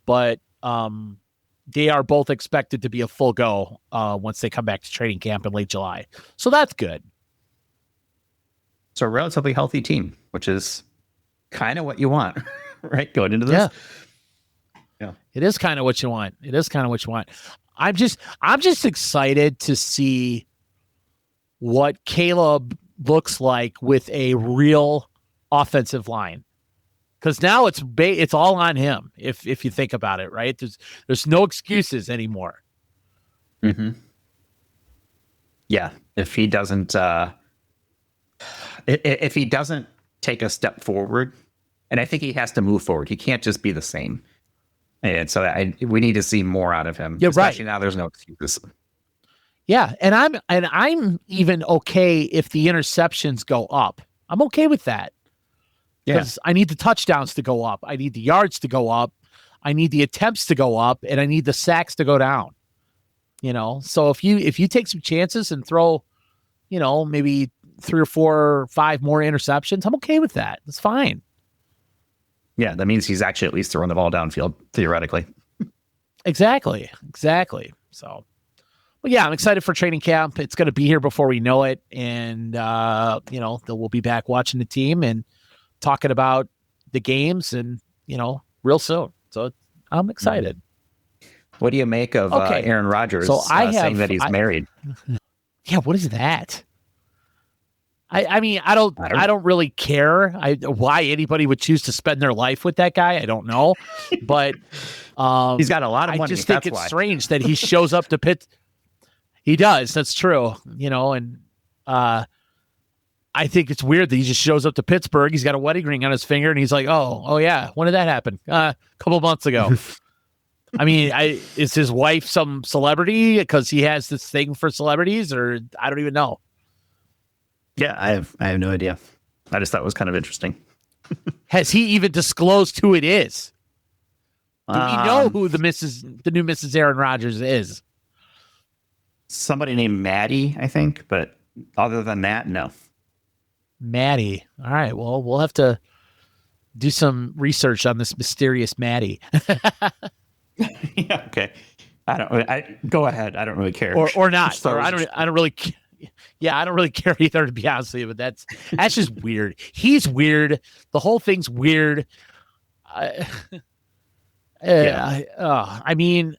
Speaker 2: but they are both expected to be a full go once they come back to training camp in late July. So that's good.
Speaker 1: So a relatively healthy team, which is kind of what you want, right? Going into this. Yeah.
Speaker 2: It is kind of what you want. I'm just excited to see what Caleb looks like with a real offensive line. Because now it's all on him. If you think about it, right? There's no excuses anymore.
Speaker 1: Mm-hmm. Yeah. If he doesn't take a step forward, and I think he has to move forward. He can't just be the same. And so we need to see more out of him.
Speaker 2: Yeah,
Speaker 1: especially
Speaker 2: right.
Speaker 1: Now there's no excuses.
Speaker 2: Yeah, and I'm even okay if the interceptions go up. I'm okay with that. Because I need the touchdowns to go up. I need the yards to go up. I need the attempts to go up, and I need the sacks to go down. So if you take some chances and throw, maybe 3 or 4 or 5 more interceptions, I'm okay with that. That's fine.
Speaker 1: Yeah, that means he's actually at least throwing the ball downfield, theoretically.
Speaker 2: Exactly. So, but yeah, I'm excited for training camp. It's going to be here before we know it. And, we'll be back watching the team and talking about the games and, real soon. So I'm excited.
Speaker 1: What do you make of Aaron Rodgers saying that he's married?
Speaker 2: Yeah, what is that? I mean, I don't really care why anybody would choose to spend their life with that guy. I don't know, but
Speaker 1: he's got a lot of money.
Speaker 2: I just think it's strange that he shows up to Pitt. He does. That's true. And I think it's weird that he just shows up to Pittsburgh. He's got a wedding ring on his finger, and he's like, "Oh yeah, when did that happen? A couple of months ago." I mean, is his wife some celebrity because he has this thing for celebrities, or I don't even know.
Speaker 1: Yeah, I have no idea. I just thought it was kind of interesting.
Speaker 2: Has he even disclosed who it is? Do we know who the new Mrs. Aaron Rodgers is?
Speaker 1: Somebody named Maddie, I think, but other than that, no.
Speaker 2: Maddie. All right. Well, we'll have to do some research on this mysterious Maddie.
Speaker 1: Yeah. Okay. Go ahead. I don't really care.
Speaker 2: Or not. Or I don't really. Yeah, I don't really care either, to be honest with you. But that's just weird. He's weird. The whole thing's weird. I mean,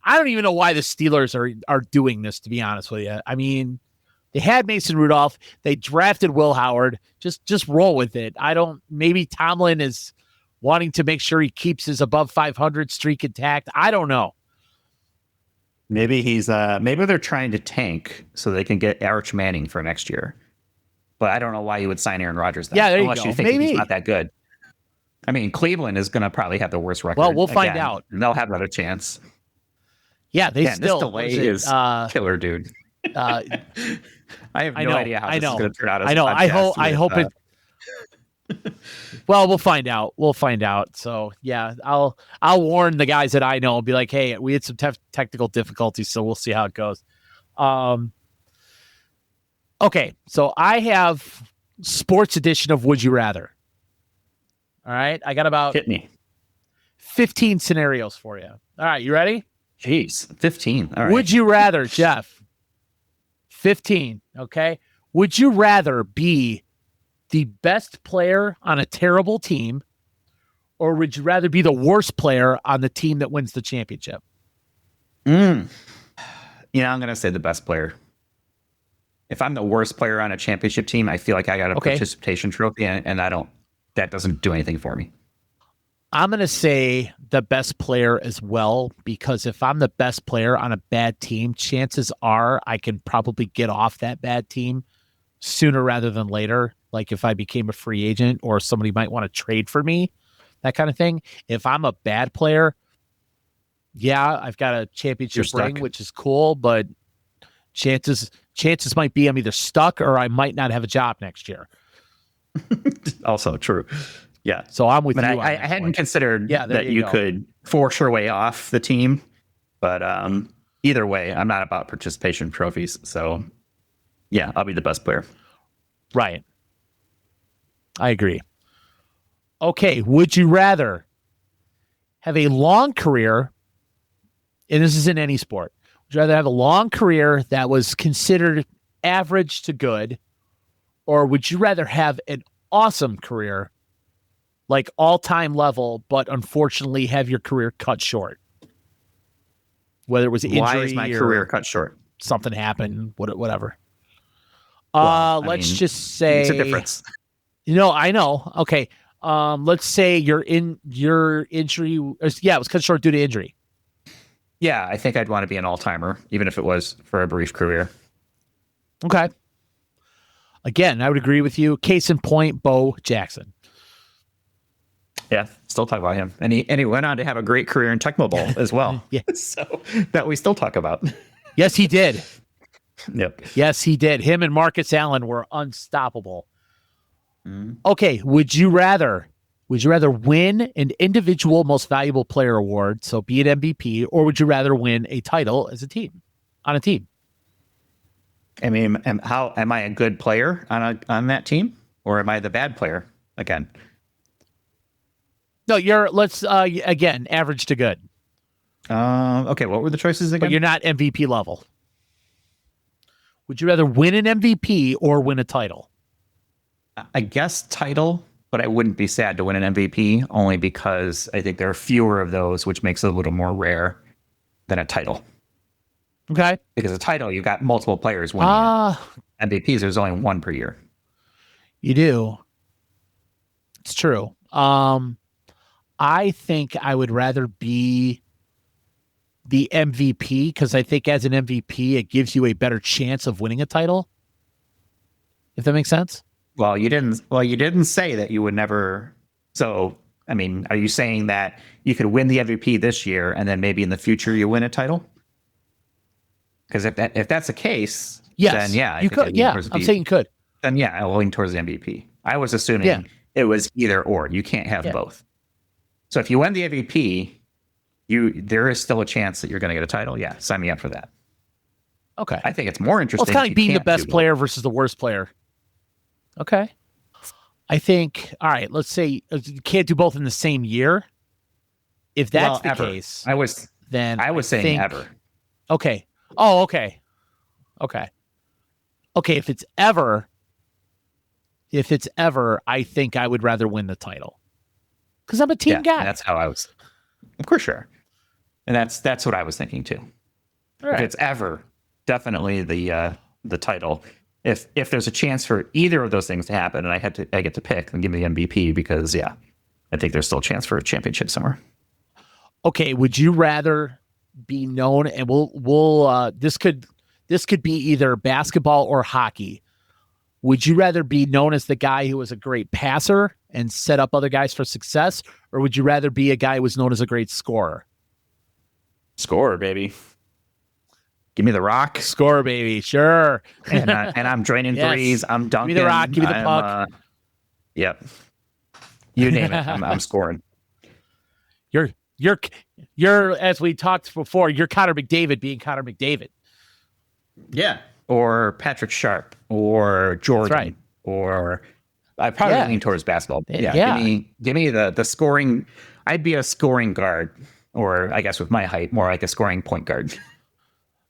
Speaker 2: I don't even know why the Steelers are doing this, to be honest with you. I mean, they had Mason Rudolph. They drafted Will Howard. Just roll with it. Maybe Tomlin is wanting to make sure he keeps his above 500 streak intact. I don't know.
Speaker 1: Maybe maybe they're trying to tank so they can get Arch Manning for next year. But I don't know why you would sign Aaron Rodgers then.
Speaker 2: Yeah, there
Speaker 1: unless
Speaker 2: you go.
Speaker 1: You think he's not that good. I mean, Cleveland is going to probably have the worst record.
Speaker 2: Well, we'll find out.
Speaker 1: And they'll have another chance.
Speaker 2: Yeah,
Speaker 1: this delay is killer, dude. I have no idea how this is going to turn out.
Speaker 2: I know. I hope it. Well, we'll find out. So yeah, I'll warn the guys that I know. I'll be like, hey, we had some technical difficulties, so we'll see how it goes. Okay, so I have sports edition of Would You Rather. All right, I got about
Speaker 1: hit me
Speaker 2: 15 scenarios for you. All right, you ready?
Speaker 1: Jeez, 15. All right.
Speaker 2: Would you rather, Jeff? 15. Okay. Would you rather be the best player on a terrible team, or would you rather be the worst player on the team that wins the championship?
Speaker 1: I'm going to say the best player. if I'm the worst player on a championship team, I feel like I got a participation trophy, and that doesn't do anything for me.
Speaker 2: I'm going to say the best player as well, because if I'm the best player on a bad team, chances are I can probably get off that bad team sooner rather than later. Like if I became a free agent or somebody might want to trade for me, that kind of thing. If I'm a bad player, yeah, I've got a championship ring, which is cool, but chances might be I'm either stuck or I might not have a job next year.
Speaker 1: Also true. Yeah.
Speaker 2: So I'm with you.
Speaker 1: I hadn't considered that you could force your way off the team, but either way, I'm not about participation trophies. So yeah, I'll be the best player.
Speaker 2: Right. I agree. Okay. Would you rather have a long career, and this is in any sport, would you rather have a long career that was considered average to good, or would you rather have an awesome career, like all-time level, but unfortunately have your career cut short? Whether it was injury,
Speaker 1: why is my career cut short?
Speaker 2: Something happened, whatever. Let's just say
Speaker 1: it's a difference.
Speaker 2: I know. Okay. Let's say your injury. Yeah, it was cut short due to injury.
Speaker 1: Yeah, I think I'd want to be an all-timer, even if it was for a brief career.
Speaker 2: Okay. Again, I would agree with you. Case in point, Bo Jackson.
Speaker 1: Yeah, still talk about him. And he went on to have a great career in Tecmo Bowl as well.
Speaker 2: Yeah.
Speaker 1: So that we still talk about.
Speaker 2: Yes, he did.
Speaker 1: Yep.
Speaker 2: Yes, he did. Him and Marcus Allen were unstoppable.
Speaker 1: Mm.
Speaker 2: Okay, would you rather win an individual most valuable player award, so be an MVP, or would you rather win a title as a team, on a team?
Speaker 1: I mean, am I a good player on that team, or am I the bad player again?
Speaker 2: No, again, average to good.
Speaker 1: Okay, what were the choices again?
Speaker 2: But you're not MVP level. Would you rather win an MVP or win a title?
Speaker 1: I guess title, but I wouldn't be sad to win an MVP, only because I think there are fewer of those, which makes it a little more rare than a title.
Speaker 2: Okay.
Speaker 1: Because a title, you've got multiple players winning it. MVPs, there's only one per year.
Speaker 2: You do. It's true. I think I would rather be the MVP, because I think as an MVP, it gives you a better chance of winning a title. If that makes sense.
Speaker 1: Well, you didn't say that you would never. So, I mean, are you saying that you could win the MVP this year and then maybe in the future you win a title? Because if that's the case,
Speaker 2: yes,
Speaker 1: then yeah,
Speaker 2: you could. Yeah, I'm saying you could.
Speaker 1: Then yeah, I'll lean towards the MVP. I was assuming it was either or. You can't have both. So if you win the MVP, there is still a chance that you're going to get a title. Yeah, sign me up for that.
Speaker 2: Okay.
Speaker 1: I think it's more interesting.
Speaker 2: Well, it's kind of like being the best player versus the worst player. Okay. I think, all right, let's say you can't do both in the same year. If that's the case, I was saying ever. Okay. Oh, okay. Okay. Okay. If it's ever, I think I would rather win the title. Because I'm a team guy.
Speaker 1: That's how I was. Of course, sure. And that's what I was thinking too. Right. If it's ever, definitely the title. If there's a chance for either of those things to happen, and I get to pick, then give me the MVP, because I think there's still a chance for a championship somewhere.
Speaker 2: Okay, would you rather be known, and we'll this could be either basketball or hockey. Would you rather be known as the guy who was a great passer and set up other guys for success, or would you rather be a guy who was known as a great scorer?
Speaker 1: Scorer, baby. Give me the rock.
Speaker 2: Scorer, baby. Sure.
Speaker 1: and I'm draining threes. I'm dunking.
Speaker 2: Give me the rock. Give me the puck.
Speaker 1: Yep. You name it. I'm scoring.
Speaker 2: You're, as we talked before, you're Connor McDavid being Connor McDavid.
Speaker 1: Yeah. Or Patrick Sharp or Jordan. That's right. Or I probably lean towards basketball. Yeah. Give me the scoring. I'd be a scoring guard, or I guess with my height, more like a scoring point guard.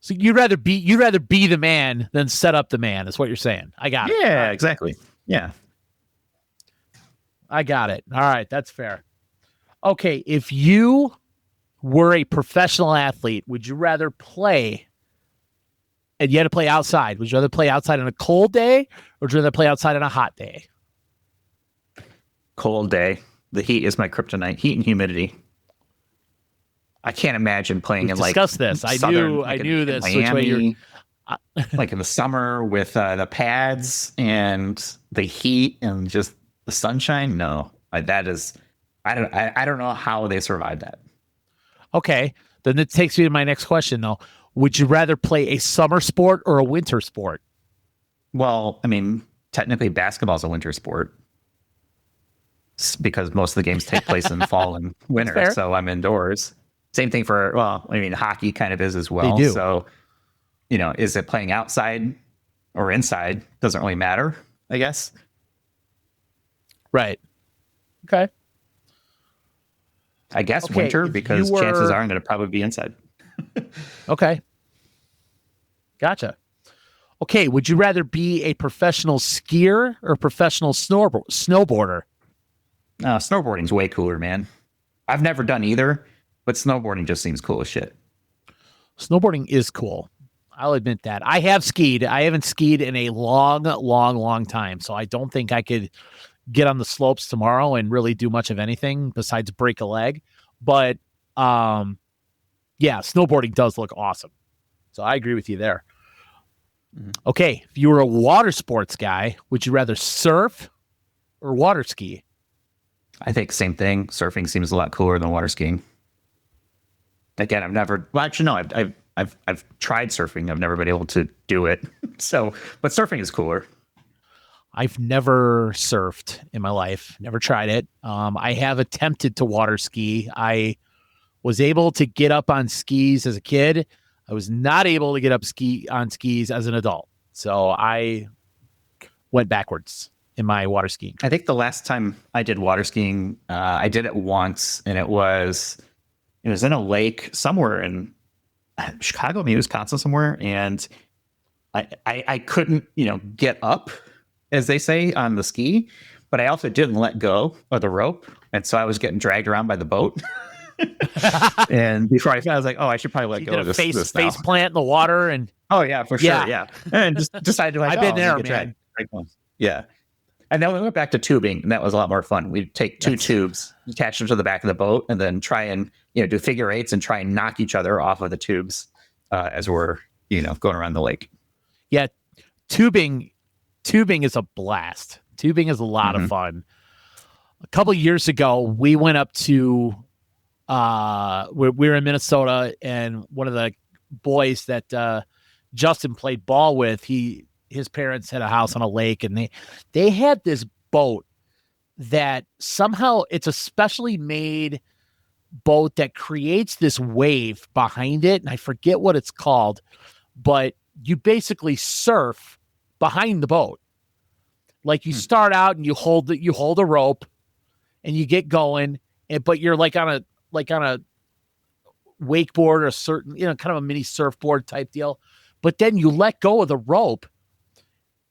Speaker 2: So you'd rather be the man than set up the man, is what you're saying. I got it.
Speaker 1: Yeah, exactly. Yeah.
Speaker 2: I got it. All right, that's fair. Okay, if you were a professional athlete, would you rather play and you had to play outside, would you rather play outside on a cold day or would you rather play outside on a hot day?
Speaker 1: Cold day. The heat is my kryptonite. Heat and humidity. I can't imagine playing in like
Speaker 2: this. I knew this.
Speaker 1: Miami, like in the summer with the pads and the heat and just the sunshine. No, I don't know how they survived that.
Speaker 2: Okay, then it takes me to my next question though. Would you rather play a summer sport or a winter sport?
Speaker 1: Well, I mean, technically basketball is a winter sport because most of the games take place in fall and winter. So I'm indoors. Same thing for, well, I mean, hockey kind of is as well.
Speaker 2: They do.
Speaker 1: So, is it playing outside or inside? Doesn't really matter, I guess.
Speaker 2: Right. Okay.
Speaker 1: I guess winter, because chances are I'm going to probably be inside.
Speaker 2: Okay. Gotcha. Okay. Would you rather be a professional skier or a professional snowboarder?
Speaker 1: Snowboarding's way cooler, man. I've never done either. But snowboarding just seems cool as shit.
Speaker 2: Snowboarding is cool. I'll admit that. I have skied. I haven't skied in a long time. So I don't think I could get on the slopes tomorrow and really do much of anything besides break a leg. But yeah, snowboarding does look awesome. So I agree with you there. Mm-hmm. Okay. If you were a water sports guy, would you rather surf or water ski?
Speaker 1: I think same thing. Surfing seems a lot cooler than water skiing. Again, I've tried surfing. I've never been able to do it. So, but surfing is cooler.
Speaker 2: I've never surfed in my life. Never tried it. I have attempted to water ski. I was able to get up on skis as a kid. I was not able to get up on skis as an adult. So I went backwards in my water skiing.
Speaker 1: I think the last time I did water skiing, I did it once, and it was in a lake somewhere in Chicago, maybe Wisconsin somewhere. And I couldn't, get up, as they say, on the ski, but I also didn't let go of the rope. And so I was getting dragged around by the boat. And before I was like, oh, I should probably let go of this.
Speaker 2: Face plant in the water. And
Speaker 1: oh yeah, for sure. Yeah. And just decided to
Speaker 2: I've been there, man.
Speaker 1: Yeah. And then we went back to tubing, and that was a lot more fun. We'd take two tubes, attach them to the back of the boat, and then try and do figure eights and try and knock each other off of the tubes as we're going around the lake.
Speaker 2: Yeah, tubing is a blast. Tubing is a lot of fun. A couple of years ago, we went up to we were in Minnesota, and one of the boys that Justin played ball with, his parents had a house on a lake, and they had this boat that somehow it's a specially made boat that creates this wave behind it. And I forget what it's called, but you basically surf behind the boat. Like you start out and you hold a rope and you get going, but you're like on a wakeboard or a certain, kind of a mini surfboard type deal. But then you let go of the rope,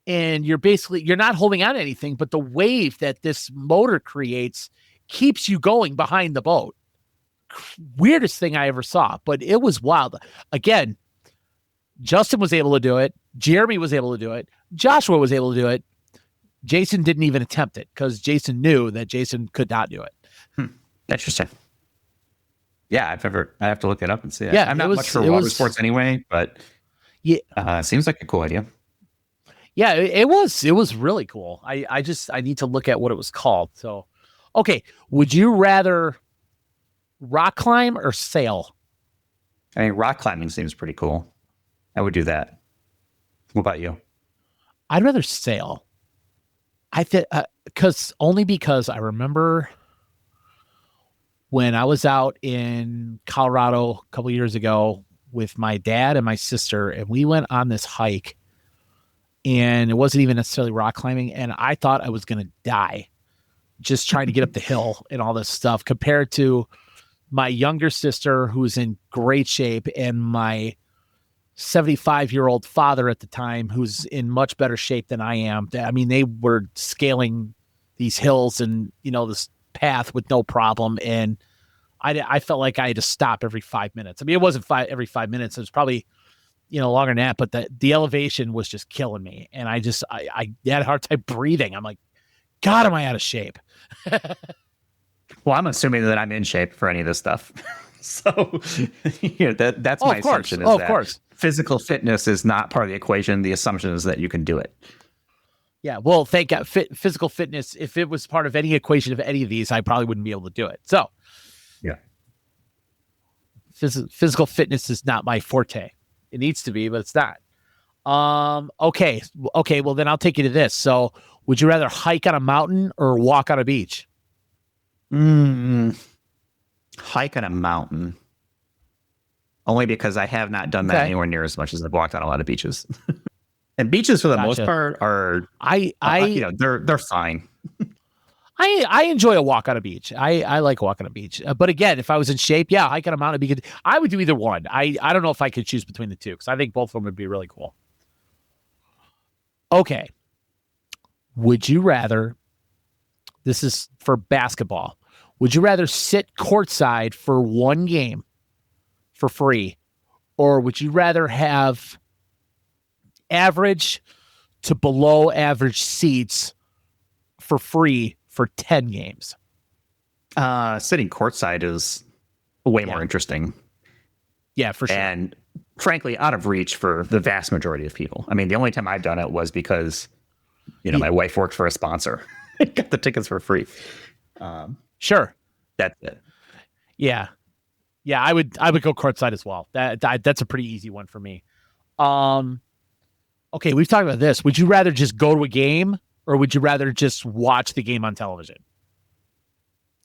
Speaker 2: and you're not holding on to anything, but the wave that this motor creates keeps you going behind the boat. Weirdest thing I ever saw, but it was wild. Again, Justin was able to do it. Jeremy was able to do it. Joshua was able to do it. Jason didn't even attempt it because Jason knew that Jason could not do it.
Speaker 1: Interesting. Yeah, I have to look it up and see it.
Speaker 2: Yeah,
Speaker 1: I'm not much for water sports anyway, but
Speaker 2: yeah,
Speaker 1: seems like a cool idea.
Speaker 2: Yeah, it was really cool. I need to look at what it was called. So, okay. Would you rather rock climb or sail?
Speaker 1: I mean, rock climbing seems pretty cool. I would do that. What about you?
Speaker 2: I'd rather sail. I think because I remember when I was out in Colorado a couple years ago with my dad and my sister, and we went on this hike. And it wasn't even necessarily rock climbing. And I thought I was going to die just trying to get up the hill and all this stuff, compared to my younger sister, who's in great shape, and my 75-year-old father at the time, who's in much better shape than I am. I mean, they were scaling these hills and, this path with no problem. And I felt like I had to stop every 5 minutes. I mean, it wasn't every 5 minutes. It was probably longer than that, but the elevation was just killing me. And I had a hard time breathing. I'm like, God, am I out of shape?
Speaker 1: Well, I'm assuming that I'm in shape for any of this stuff. So that's my assumption.
Speaker 2: Of course.
Speaker 1: Physical fitness is not part of the equation. The assumption is that you can do it.
Speaker 2: Yeah, well, thank God. Physical fitness, if it was part of any equation of any of these, I probably wouldn't be able to do it. So,
Speaker 1: yeah,
Speaker 2: physical fitness is not my forte. It needs to be, but it's not. Okay. Well, then I'll take you to this. So, would you rather hike on a mountain or walk on a beach?
Speaker 1: Hike on a mountain. Only because I have not done that anywhere near as much as I've walked on a lot of beaches. And beaches, for the most part, are they're fine.
Speaker 2: I enjoy a walk on a beach. I like walking on a beach. But again, if I was in shape, hike on a mountain would be good. I would do either one. I don't know if I could choose between the two because I think both of them would be really cool. Okay. Would you rather? This is for basketball. Would you rather sit courtside for one game for free, or would you rather have average to below average seats for free for 10 games?
Speaker 1: Sitting courtside is way more interesting.
Speaker 2: Yeah, for sure.
Speaker 1: And frankly, out of reach for the vast majority of people. I mean, the only time I've done it was because, my wife worked for a sponsor. Got the tickets for free.
Speaker 2: Sure.
Speaker 1: That's it.
Speaker 2: Yeah. Yeah, I would go courtside as well. That's a pretty easy one for me. Okay, we've talked about this. Would you rather just go to a game or would you rather just watch the game on television?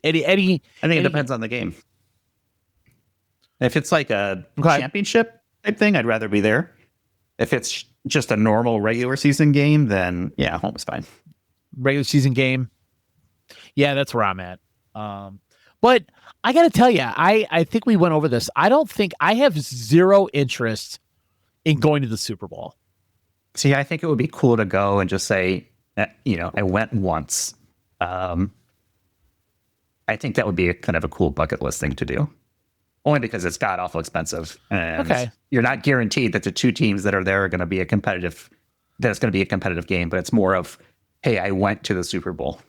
Speaker 2: I think
Speaker 1: it depends on the game. If it's like a championship type thing, I'd rather be there. If it's just a normal regular season game, then home is fine.
Speaker 2: Regular season game. Yeah, that's where I'm at. But I got to tell you, I think we went over this. I have zero interest in going to the Super Bowl.
Speaker 1: See, I think it would be cool to go and just say, I went once. I think that would be kind of a cool bucket list thing to do. Only because it's god awful expensive. And you're not guaranteed that the two teams that are there are going to be it's going to be a competitive game, but it's more of, hey, I went to the Super Bowl.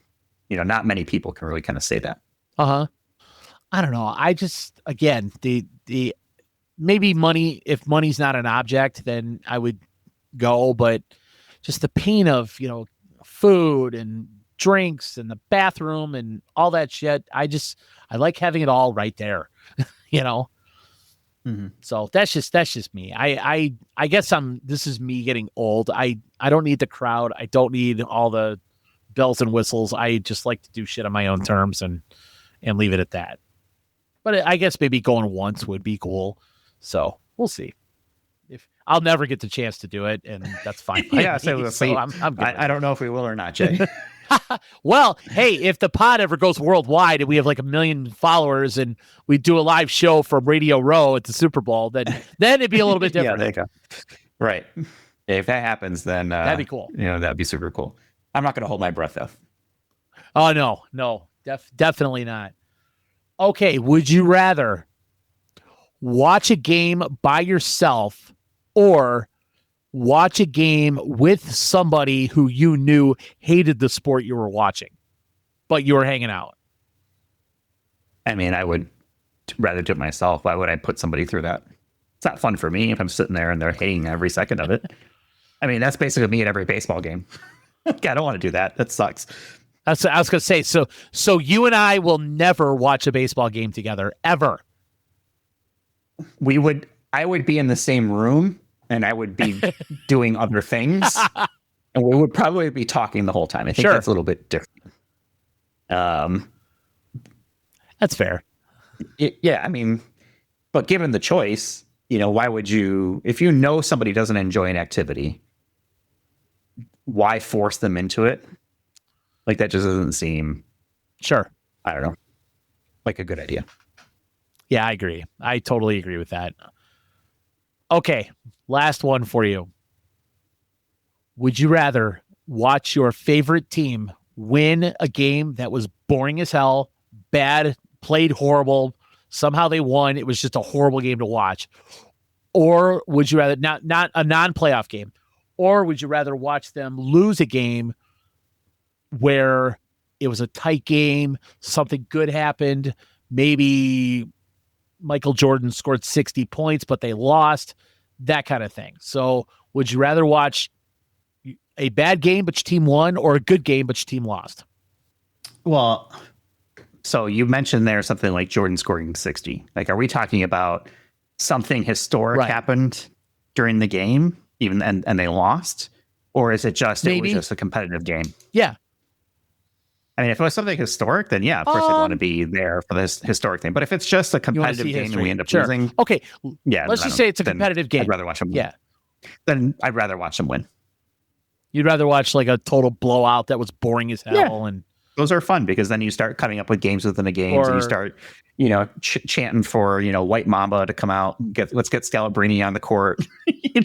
Speaker 1: Not many people can really kind of say that.
Speaker 2: I don't know. I just, again, the maybe money, if money's not an object, then I would go, but just the pain of, food and drinks and the bathroom and all that shit. I like having it all right there,
Speaker 1: Mm-hmm.
Speaker 2: So that's just me. I guess this is me getting old. I don't need the crowd. I don't need all the bells and whistles. I just like to do shit on my own terms and leave it at that. But I guess maybe going once would be cool. So we'll see. If I'll never get the chance to do it, and that's fine.
Speaker 1: So I'm good. I don't know if we will or not, Jay.
Speaker 2: Well, hey, if the pod ever goes worldwide and we have like 1 million followers and we do a live show from Radio Row at the Super Bowl, then it'd be a little bit different.
Speaker 1: There you go. Right. If that happens, then
Speaker 2: that'd be cool.
Speaker 1: That'd be super cool. I'm not going to hold my breath though.
Speaker 2: Oh no, definitely not. Okay, would you rather watch a game by yourself or watch a game with somebody who you knew hated the sport you were watching, but you were hanging out?
Speaker 1: I mean, I would rather do it myself. Why would I put somebody through that? It's not fun for me if I'm sitting there and they're hating every second of it. I mean, that's basically me at every baseball game. I don't want to do that. That sucks.
Speaker 2: I was going to say, so you and I will never watch a baseball game together, ever.
Speaker 1: I would be in the same room and I would be doing other things and we would probably be talking the whole time. I think that's a little bit different.
Speaker 2: That's fair.
Speaker 1: I mean, but given the choice, why would you, if somebody doesn't enjoy an activity, why force them into it? Like that just doesn't seem, I don't know, like a good idea.
Speaker 2: Yeah, I agree. I totally agree with that. Okay, last one for you. Would you rather watch your favorite team win a game that was boring as hell, bad, played horrible, somehow they won, it was just a horrible game to watch, Or would you rather not a non-playoff game, or would you rather watch them lose a game where it was a tight game, something good happened, maybe Michael Jordan scored 60 points, but they lost, that kind of thing. So would you rather watch a bad game, but your team won, or a good game, but your team lost?
Speaker 1: Well, so you mentioned there something like Jordan scoring 60. Like, are we talking about something historic happened during the game, even and they lost? Or is it just,
Speaker 2: maybe.
Speaker 1: It was just a competitive game?
Speaker 2: Yeah.
Speaker 1: I mean, if it was something historic, then yeah, of course I'd want to be there for this historic thing. But if it's just a competitive game and we end up losing,
Speaker 2: okay,
Speaker 1: yeah,
Speaker 2: let's just say it's a competitive game.
Speaker 1: I'd rather watch them win.
Speaker 2: Yeah.
Speaker 1: Then I'd rather watch them win.
Speaker 2: You'd rather watch like a total blowout that was boring as hell. And
Speaker 1: those are fun because then you start coming up with games within the games, and you start, chanting for, White Mamba to come out. Let's get Scalabrini on the court,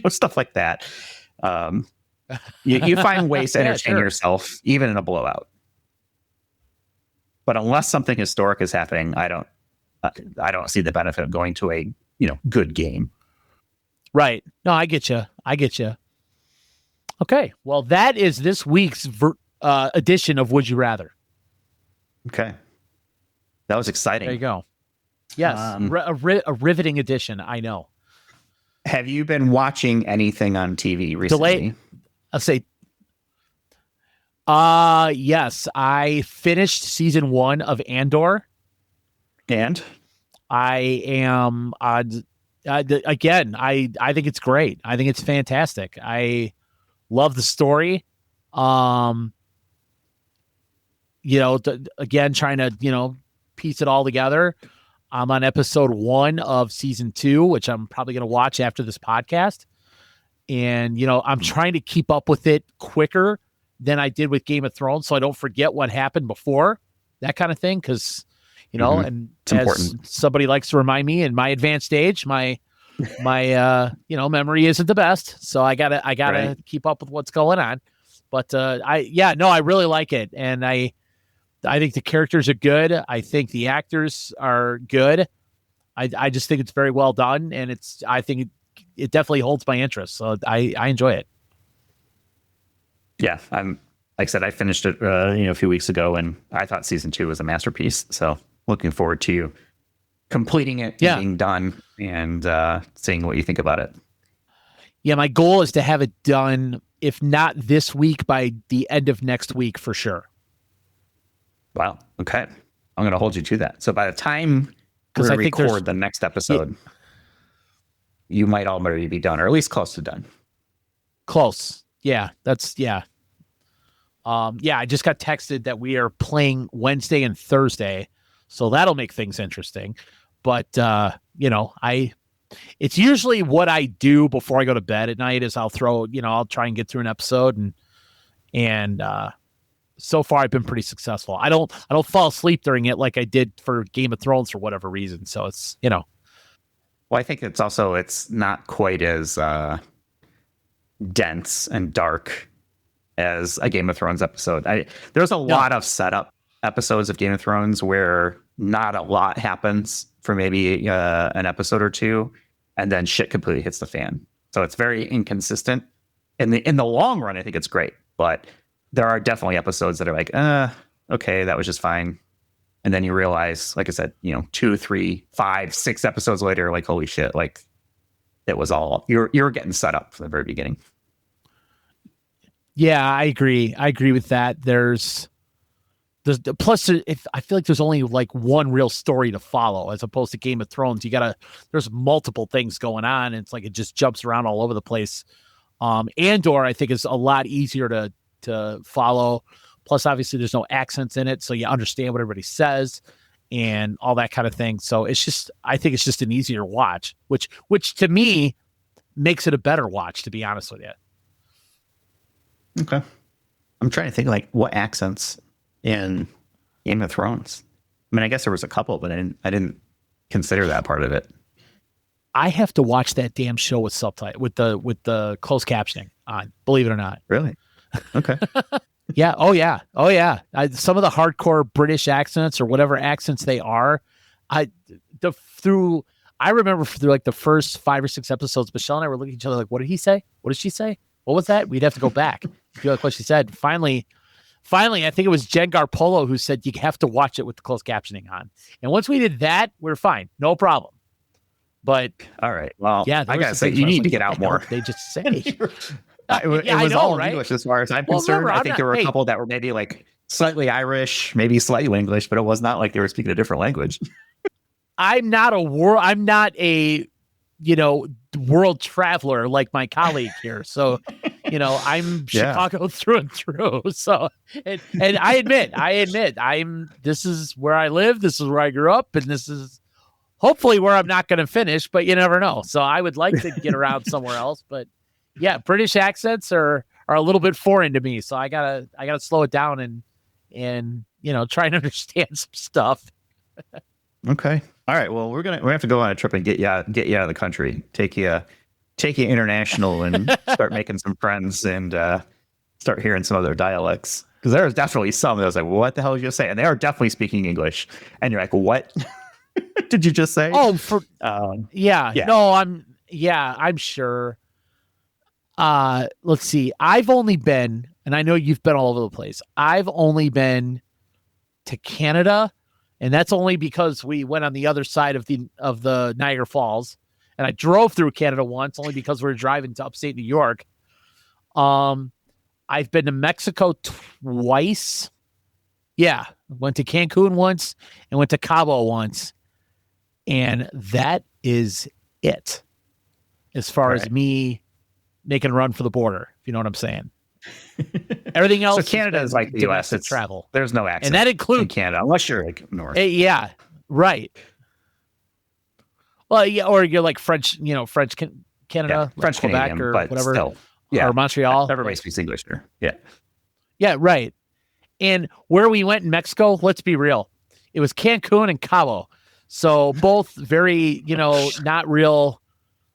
Speaker 1: stuff like that. You find ways to entertain yourself, even in a blowout. But unless something historic is happening, I don't see the benefit of going to a good game.
Speaker 2: Right. No, I get you. Okay. Well, that is this week's edition of Would You Rather.
Speaker 1: Okay. That was exciting.
Speaker 2: There you go. Yes. A riveting edition. I know.
Speaker 1: Have you been watching anything on TV recently?
Speaker 2: I'll say. Yes. I finished season 1 of Andor.
Speaker 1: And?
Speaker 2: I am, again, I think it's great. I think it's fantastic. I love the story. Again, trying to, piece it all together. I'm on episode 1 of season 2, which I'm probably going to watch after this podcast. And, I'm trying to keep up with it quicker than I did with Game of Thrones, so I don't forget what happened before, that kind of thing. Because, and
Speaker 1: it's
Speaker 2: as
Speaker 1: important.
Speaker 2: Somebody likes to remind me in my advanced age, my memory isn't the best. So I gotta keep up with what's going on. But I really like it. And I think the characters are good. I think the actors are good. I just think it's very well done. And I think it definitely holds my interest. So I enjoy it.
Speaker 1: Yeah. Like I said, I finished it, a few weeks ago, and I thought season 2 was a masterpiece. So looking forward to you completing it, being done, and seeing what you think about it.
Speaker 2: Yeah, my goal is to have it done, if not this week, by the end of next week for sure.
Speaker 1: Wow. Okay. I'm going to hold you to that. So by the time we record the next episode, you might already be done, or at least close to done.
Speaker 2: Close. Yeah. I just got texted that we are playing Wednesday and Thursday, so that'll make things interesting. But, it's usually what I do before I go to bed at night is I'll try and get through an episode, and so far I've been pretty successful. I don't fall asleep during it like I did for Game of Thrones for whatever reason. So it's, Well,
Speaker 1: I think it's not quite as dense and dark as a Game of Thrones episode. There's a lot of setup episodes of Game of Thrones where not a lot happens for maybe an episode or two, and then shit completely hits the fan. So it's very inconsistent. In the long run, I think it's great, but there are definitely episodes that are like, okay, that was just fine. And then you realize, like I said, 2, 3, 5, 6 episodes later, like, holy shit, like it was all, you're getting set up from the very beginning.
Speaker 2: Yeah, I agree. I agree with that. There's plus, if I feel like there's only like one real story to follow, as opposed to Game of Thrones. There's multiple things going on, and it's like it just jumps around all over the place. Andor, I think, is a lot easier to follow. Plus, obviously, there's no accents in it, so you understand what everybody says and all that kind of thing. So I think it's just an easier watch, which to me makes it a better watch, to be honest with you.
Speaker 1: Okay. I'm trying to think like what accents in Game of Thrones. I mean, I guess there was a couple, but I didn't consider that part of it.
Speaker 2: I have to watch that damn show with subtitle with the closed captioning on, believe it or not.
Speaker 1: Really? Okay.
Speaker 2: Yeah. Oh yeah. Some of the hardcore British accents or whatever accents they are, I I remember through like the first 5 or 6 episodes, Michelle and I were looking at each other like, what did he say? What did she say? What was that? We'd have to go back. Feel like what she said. Finally, I think it was Jen Garpolo who said you have to watch it with the closed captioning on. And once we did that, we're fine. No problem. But
Speaker 1: all right. Well,
Speaker 2: yeah,
Speaker 1: I gotta say, you need to get out more.
Speaker 2: They just say.
Speaker 1: It was all in English as far as I'm concerned.
Speaker 2: Remember,
Speaker 1: I think there were a couple that were maybe like slightly Irish, maybe slightly English, but it was not like they were speaking a different language.
Speaker 2: I'm not a world traveler like my colleague here. So, I'm Chicago through and through. So, and I admit, this is where I live. This is where I grew up. And this is hopefully where I'm not going to finish, but you never know. So I would like to get around somewhere else, but yeah, British accents are a little bit foreign to me. So I gotta slow it down and try and understand some stuff.
Speaker 1: Okay. All right. Well, we have to go on a trip and get you out of the country. Take you international and start making some friends and start hearing some other dialects. Because there's definitely some that was like, what the hell did you say? And they are definitely speaking English. And you're like, what did you just say?
Speaker 2: Oh, yeah. No, I'm sure. Let's see. I've only been, and I know you've been all over the place. I've only been to Canada. And that's only because we went on the other side of the Niagara Falls, and I drove through Canada once, only because we were driving to upstate New York. I've been to Mexico twice. Yeah, went to Cancun once and went to Cabo once, and that is it as far as me making a run for the border. If you know what I'm saying. Everything else.
Speaker 1: So Canada is like the U.S. It's
Speaker 2: travel.
Speaker 1: There's no accent,
Speaker 2: and that includes
Speaker 1: in Canada unless you're like north.
Speaker 2: Yeah, right. Well, yeah, or you're like French, French Canada, like
Speaker 1: French
Speaker 2: Quebec
Speaker 1: Canadian,
Speaker 2: or
Speaker 1: but
Speaker 2: whatever,
Speaker 1: still, yeah,
Speaker 2: or Montreal.
Speaker 1: Everybody speaks English there.
Speaker 2: Yeah, right. And where we went in Mexico, let's be real, it was Cancun and Cabo, so both very, not real.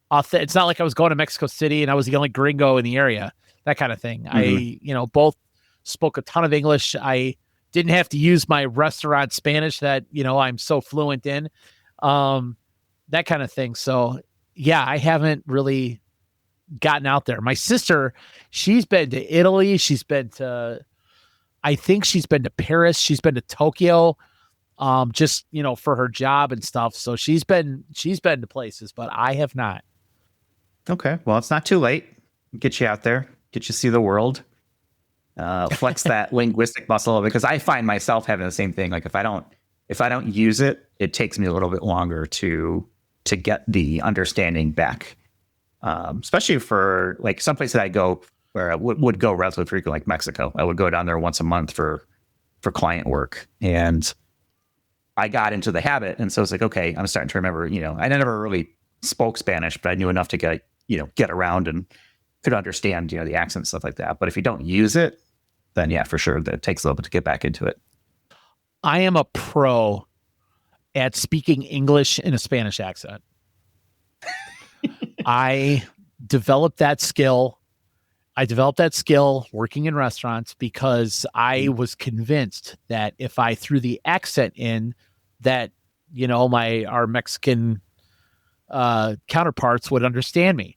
Speaker 2: It's not like I was going to Mexico City and I was the only gringo in the area. That kind of thing. Mm-hmm. I, both spoke a ton of English. I didn't have to use my restaurant Spanish that, I'm so fluent in, that kind of thing. So yeah, I haven't really gotten out there. My sister, she's been to Italy. I think she's been to Paris. She's been to Tokyo, just, for her job and stuff. So she's been to places, but I have not.
Speaker 1: Okay. Well, it's not too late. Get you out there. Get you see the world, flex that linguistic muscle, because I find myself having the same thing. Like if I don't use it, it takes me a little bit longer to get the understanding back. Especially for like some places I go where I would go relatively frequently, like Mexico. I would go down there once a month for client work, and I got into the habit. And so it's like, okay, I'm starting to remember, I never really spoke Spanish, but I knew enough to get around and could understand, the accent and stuff like that. But if you don't use it, then yeah, for sure, that takes a little bit to get back into it.
Speaker 2: I am a pro at speaking English in a Spanish accent. I developed that skill. Working in restaurants because I was convinced that if I threw the accent in, that, our Mexican counterparts would understand me.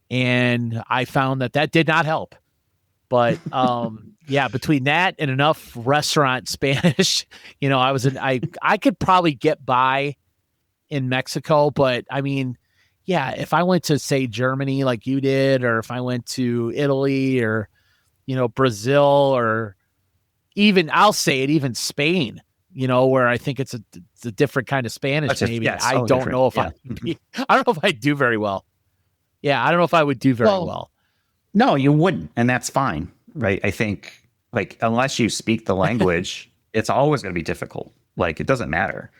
Speaker 2: And I found that did not help. But yeah, between that and enough restaurant Spanish, I could probably get by in Mexico. But I mean, yeah, if I went to, say, Germany like you did, or if I went to Italy or, Brazil, or even, I'll say it, even Spain, where I think it's a different kind of Spanish, maybe. I don't know if I don't know if I'd do very well. Yeah, I don't know if I would do very well.
Speaker 1: No, you wouldn't. And that's fine, right? I think, like, unless you speak the language, it's always going to be difficult. Like, it doesn't matter.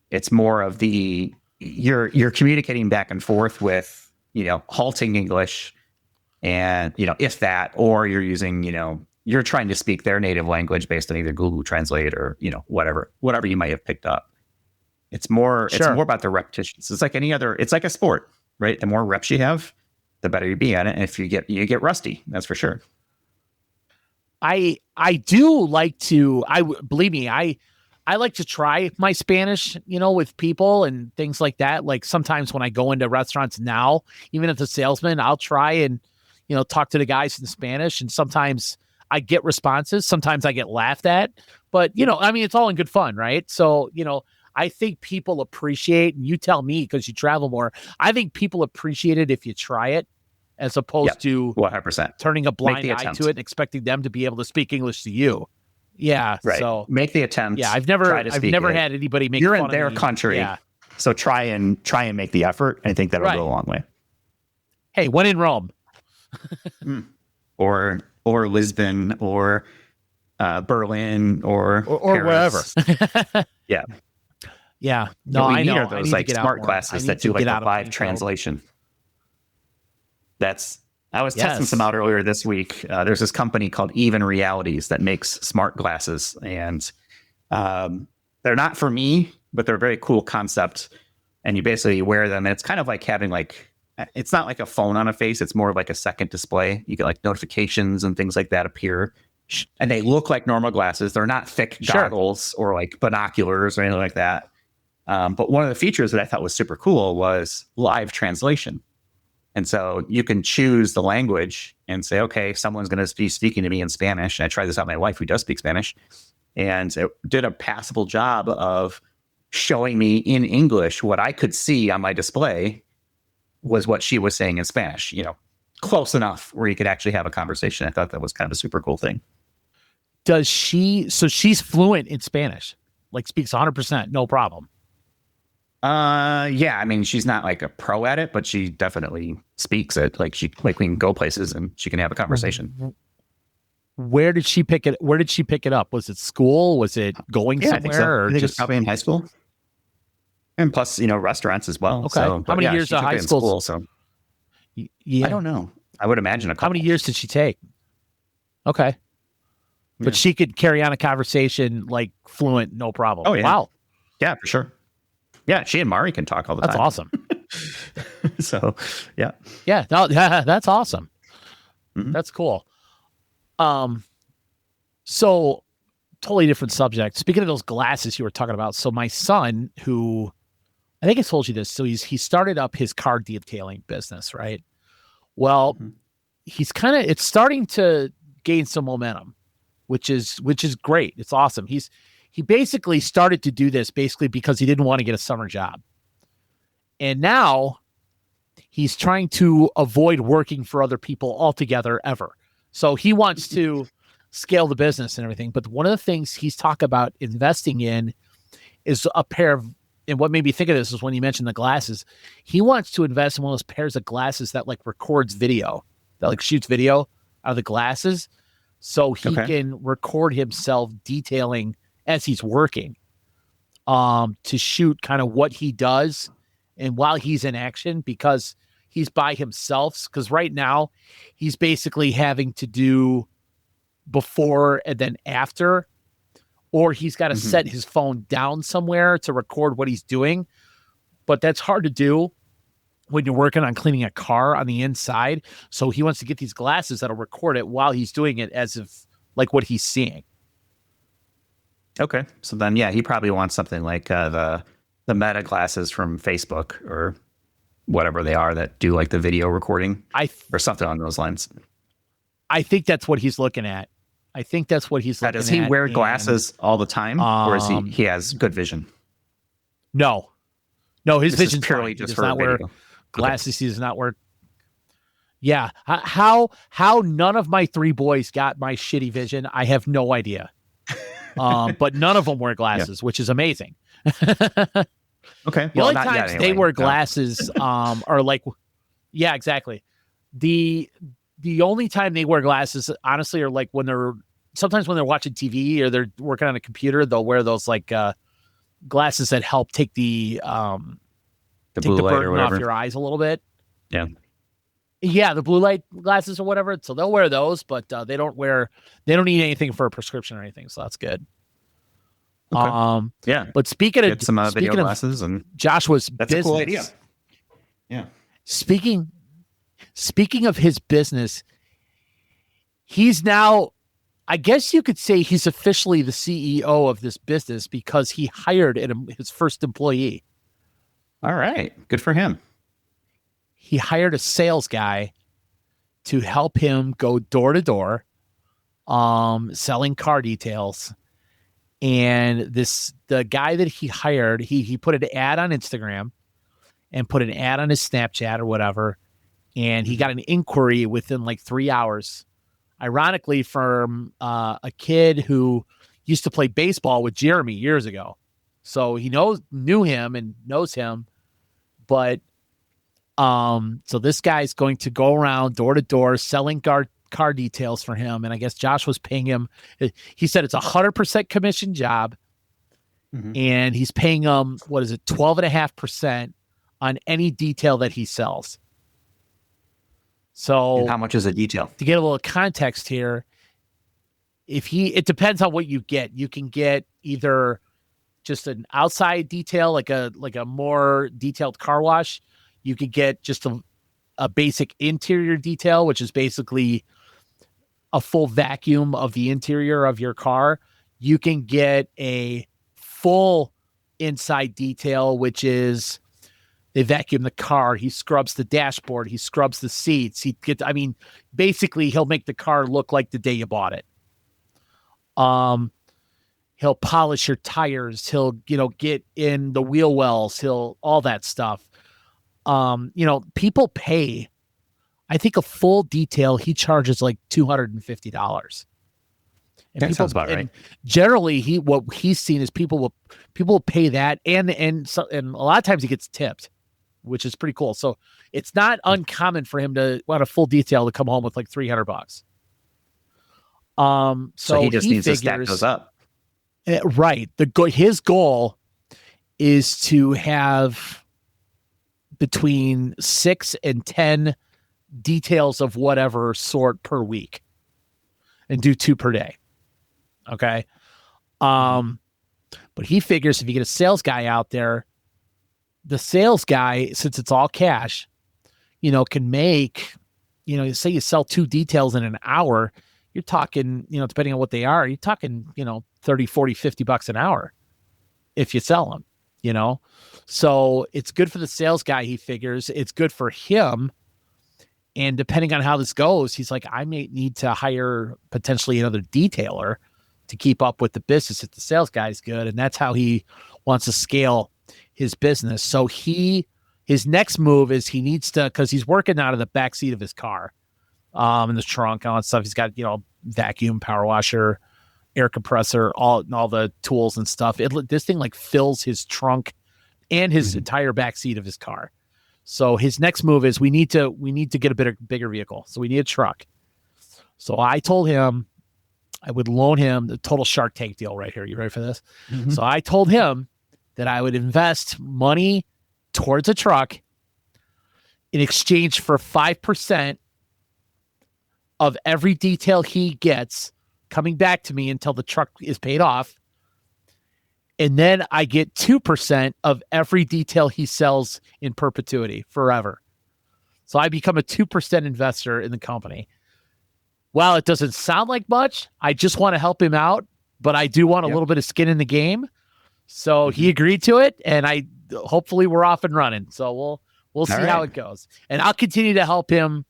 Speaker 1: It's more of you're communicating back and forth with, halting English and, if that, or you're using, you're trying to speak their native language based on either Google Translate or, whatever you might have picked up. It's more about the repetitions. It's like it's like a sport. Right, the more reps you have, the better you be at it. And if you get rusty, that's for sure.
Speaker 2: I do like to. Believe me, I like to try my Spanish, with people and things like that. Like sometimes when I go into restaurants now, even if the salesman, I'll try and, talk to the guys in Spanish. And sometimes I get responses. Sometimes I get laughed at. But, it's all in good fun, right? So, I think people appreciate, and you tell me because you travel more, I think people appreciate it if you try it as opposed to
Speaker 1: 100%.
Speaker 2: turning a blind eye to it and expecting them to be able to speak English to you. Yeah.
Speaker 1: Right.
Speaker 2: So
Speaker 1: make the attempt.
Speaker 2: Yeah. I've never had anybody make
Speaker 1: You're
Speaker 2: fun
Speaker 1: in their
Speaker 2: of me.
Speaker 1: country.
Speaker 2: Yeah.
Speaker 1: So try and make the effort. I think that'll go a long way.
Speaker 2: Hey, when in Rome.
Speaker 1: or Lisbon or Berlin or
Speaker 2: wherever.
Speaker 1: Yeah.
Speaker 2: Yeah. No, I know.
Speaker 1: Those like smart glasses that do like the live translation. I was testing some out earlier this week. There's this company called Even Realities that makes smart glasses, and they're not for me, but they're a very cool concept. And you basically wear them, and it's kind of like having it's not like a phone on a face. It's more like a second display. You get like notifications and things like that appear, and they look like normal glasses. They're not thick goggles or like binoculars or anything like that. But one of the features that I thought was super cool was live translation. And so you can choose the language and say, okay, someone's going to be speaking to me in Spanish. And I tried this out with my wife, who does speak Spanish, and it did a passable job of showing me in English what I could see on my display was what she was saying in Spanish, close enough where you could actually have a conversation. I thought that was kind of a super cool thing.
Speaker 2: So she's fluent in Spanish, like speaks 100%, no problem.
Speaker 1: Yeah, I mean, she's not like a pro at it, but she definitely speaks it. Like we can go places and she can have a conversation.
Speaker 2: Where did she pick it? Where did she pick it up? Was it school? Was it going somewhere?
Speaker 1: I think so.
Speaker 2: Or
Speaker 1: I think it was probably in high school. And plus, restaurants as well.
Speaker 2: Okay.
Speaker 1: So,
Speaker 2: how many years of high school?
Speaker 1: So
Speaker 2: yeah.
Speaker 1: I don't know. I would imagine a couple.
Speaker 2: How many years did she take? Okay. Yeah. But she could carry on a conversation like fluent, no problem.
Speaker 1: Oh, yeah.
Speaker 2: Wow.
Speaker 1: Yeah, for sure. Yeah, she and Mari can talk all the
Speaker 2: time. That's awesome.
Speaker 1: So, yeah.
Speaker 2: Yeah, no, that's awesome.
Speaker 1: Mm-hmm.
Speaker 2: That's cool. So totally different subject. Speaking of those glasses you were talking about, so my son, who I think I told you this, so he started up his car detailing business, right? Well, it's starting to gain some momentum, which is great. It's awesome. He basically started to do this because he didn't want to get a summer job. And now he's trying to avoid working for other people altogether ever. So he wants to scale the business and everything. But one of the things he's talked about investing in is a pair of, and what made me think of this is when you mentioned the glasses, he wants to invest in one of those pairs of glasses that like records video, that like shoots video out of the glasses. So he can record himself detailing as he's working, to shoot kind of what he does and while he's in action, because he's by himself. Because right now he's basically having to do before and then after, or he's got to set his phone down somewhere to record what he's doing. But that's hard to do when you're working on cleaning a car on the inside. So he wants to get these glasses that'll record it while he's doing it as if like what he's seeing.
Speaker 1: Okay. So then, he probably wants something like the Meta glasses from Facebook or whatever they are that do like the video recording or something on those lines.
Speaker 2: I think that's what he's looking at. Does
Speaker 1: he wear glasses all the time, or is he has good vision?
Speaker 2: No, his vision's
Speaker 1: purely
Speaker 2: fine.
Speaker 1: Just
Speaker 2: he
Speaker 1: for
Speaker 2: not wear glasses. He does not wear. Yeah. How none of my three boys got my shitty vision, I have no idea. But none of them wear glasses, which is amazing.
Speaker 1: Okay.
Speaker 2: The only times they wear glasses are like, yeah, exactly. The only time they wear glasses, honestly, are like when they're watching TV or they're working on a computer, they'll wear those like glasses that help take the burden off your eyes a little bit.
Speaker 1: Yeah.
Speaker 2: Yeah, the blue light glasses or whatever. So they'll wear those, but they don't need anything for a prescription or anything. So that's good.
Speaker 1: Okay.
Speaker 2: But speaking of
Speaker 1: some video glasses and
Speaker 2: Joshua's
Speaker 1: that's
Speaker 2: business,
Speaker 1: a cool idea. Yeah.
Speaker 2: Speaking of his business, he's now I guess you could say he's officially the CEO of this business because he hired his first employee.
Speaker 1: All right. Good for him.
Speaker 2: He hired a sales guy to help him go door to door, selling car details. And the guy that he hired, he put an ad on Instagram and put an ad on his Snapchat or whatever. And he got an inquiry within like 3 hours. Ironically, from a kid who used to play baseball with Jeremy years ago. So he knew him and knows him. But so this guy's going to go around door to door selling car details for him. And I guess Josh was paying him. He said it's 100% commission job. And he's paying him, 12.5% on any detail that he sells. So
Speaker 1: and how much is a detail? To
Speaker 2: get a little context here, it depends on what you get. You can get either just an outside detail, like a more detailed car wash. You could get just a basic interior detail, which is basically a full vacuum of the interior of your car. You can get a full inside detail, which is they vacuum the car. He scrubs the dashboard. He scrubs the seats. Basically he'll make the car look like the day you bought it. He'll polish your tires. He'll, get in the wheel wells. All that stuff. People pay, I think a full detail, he charges like $250. And
Speaker 1: that sounds about right.
Speaker 2: Generally what he's seen is people will pay that. And a lot of times he gets tipped, which is pretty cool. So it's not uncommon for him to want a full detail to come home with like $300.
Speaker 1: So he just needs to stack those up.
Speaker 2: Right. His goal is to have between 6 and 10 details of whatever sort per week and do 2 per day. Okay. But he figures if you get a sales guy out there, the sales guy, since it's all cash, can make, say you sell 2 details in an hour, you're talking, depending on what they are, you're talking, 30, 40, $50 an hour if you sell them, So it's good for the sales guy, he figures. It's good for him. And depending on how this goes, he's like, I may need to hire potentially another detailer to keep up with the business if the sales guy's good. And that's how he wants to scale his business. So his next move is he needs to, because he's working out of the back seat of his car, in the trunk, all that stuff. He's got, vacuum, power washer, air compressor, all the tools and stuff. This thing like fills his trunk and his entire back seat of his car. So his next move is we need to get a bigger vehicle. So we need a truck. So I told him I would loan him the total Shark Tank deal right here. You ready for this? So I told him that I would invest money towards a truck in exchange for 5% of every detail he gets coming back to me until the truck is paid off. And then I get 2% of every detail he sells in perpetuity forever. So I become a 2% investor in the company. While it doesn't sound like much, I just want to help him out, but I do want a little bit of skin in the game. So he agreed to it, and hopefully we're off and running. So we'll see how it goes. And I'll continue to help him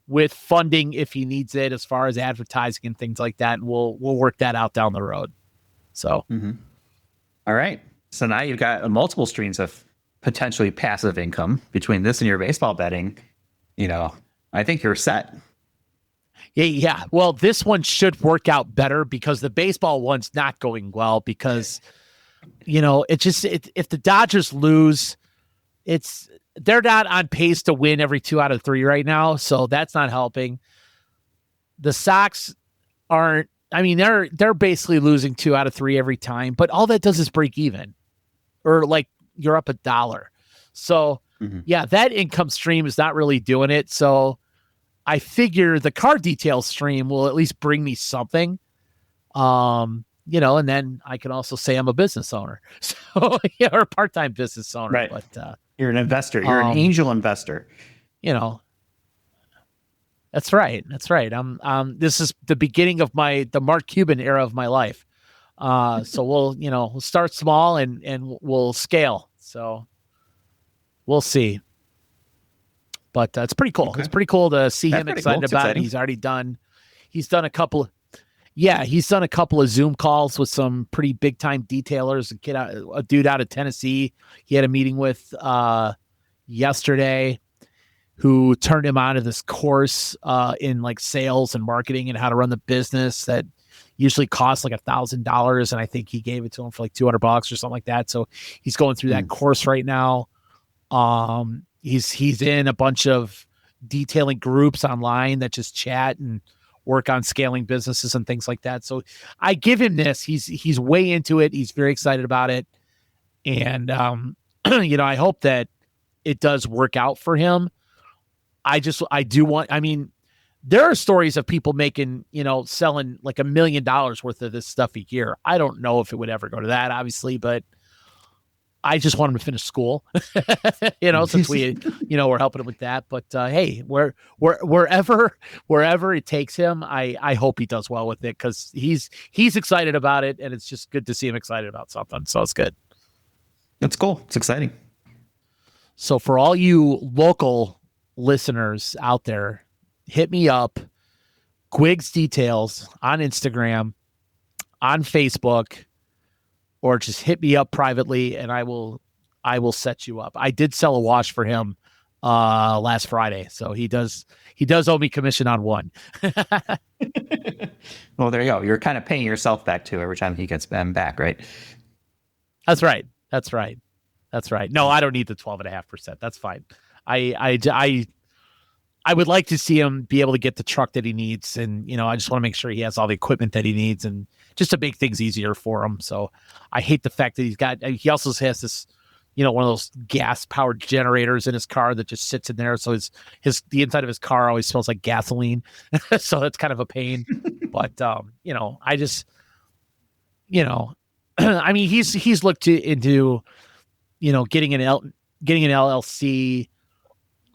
Speaker 2: with funding if he needs it, as far as advertising and things like that. And we'll work that out down the road. So,
Speaker 1: All right. So now you've got multiple streams of potentially passive income between this and your baseball betting. I think you're set.
Speaker 2: Yeah. Well, this one should work out better because the baseball one's not going well because, if the Dodgers lose, they're not on pace to win every 2 out of 3 right now. So that's not helping. The Sox aren't, they're basically losing 2 out of 3 every time, but all that does is break even, or like you're up $1. So that income stream is not really doing it. So I figure the car detail stream will at least bring me something. And then I can also say I'm a business owner, or a part-time business owner.
Speaker 1: Right.
Speaker 2: But
Speaker 1: you're an investor. You're an angel investor.
Speaker 2: And That's right. That's right. This is the beginning of the Mark Cuban era of my life. So we'll start small and we'll scale. So we'll see. But it's pretty cool.
Speaker 1: Okay.
Speaker 2: It's pretty cool to see
Speaker 1: That's
Speaker 2: him
Speaker 1: pretty
Speaker 2: excited
Speaker 1: cool. It's
Speaker 2: about
Speaker 1: exciting.
Speaker 2: it. He's done a couple of Zoom calls with some pretty big time detailers. A dude out of Tennessee he had a meeting with yesterday who turned him on to this course in like sales and marketing and how to run the business that usually costs like $1,000. And I think he gave it to him for like $200 or something like that. So he's going through that course right now. He's in a bunch of detailing groups online that just chat and work on scaling businesses and things like that. So I give him this. He's way into it. He's very excited about it. And I hope that it does work out for him. There are stories of people making, selling like $1 million worth of this stuff a year. I don't know if it would ever go to that, obviously, but I just want him to finish school, since we, we're helping him with that. But hey, wherever it takes him, I hope he does well with it because he's excited about it, and it's just good to see him excited about something. So it's good.
Speaker 1: That's cool. It's exciting.
Speaker 2: So for all you local listeners out there, hit me up, Quigs Details on Instagram, on Facebook, or just hit me up privately and I will set you up. I did sell a wash for him last Friday, so he does owe me commission on one.
Speaker 1: Well, there you go. You're kind of paying yourself back too every time he gets them back, right?
Speaker 2: That's right. No, I don't need the 12.5%. That's fine. I would like to see him be able to get the truck that he needs, and I just want to make sure he has all the equipment that he needs, and just to make things easier for him. So I hate the fact that he also has this, one of those gas powered generators in his car that just sits in there. So the inside of his car always smells like gasoline. So that's kind of a pain. But I just, I mean, he's looked into, getting an LLC.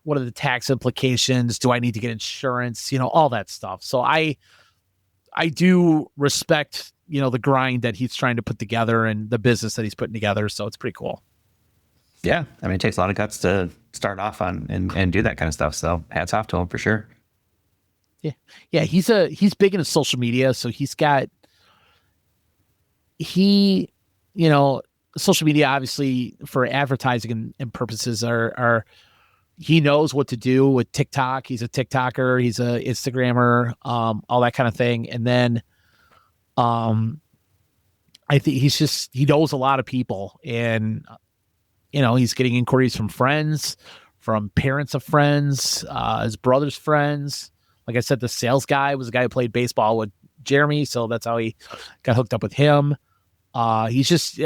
Speaker 2: What are the tax implications? Do I need to get insurance? All that stuff. So I do respect, the grind that he's trying to put together and the business that he's putting together. So it's pretty cool.
Speaker 1: Yeah. I mean, it takes a lot of guts to start off on and do that kind of stuff. So hats off to him for sure.
Speaker 2: Yeah. Yeah. He's big into social media. So social media, obviously for advertising and purposes are he knows what to do with TikTok. He's a TikToker. He's a Instagrammer, all that kind of thing. And then, I think he knows a lot of people, and, he's getting inquiries from friends, from parents of friends, his brother's friends. Like I said, the sales guy was a guy who played baseball with Jeremy. So that's how he got hooked up with him. He's just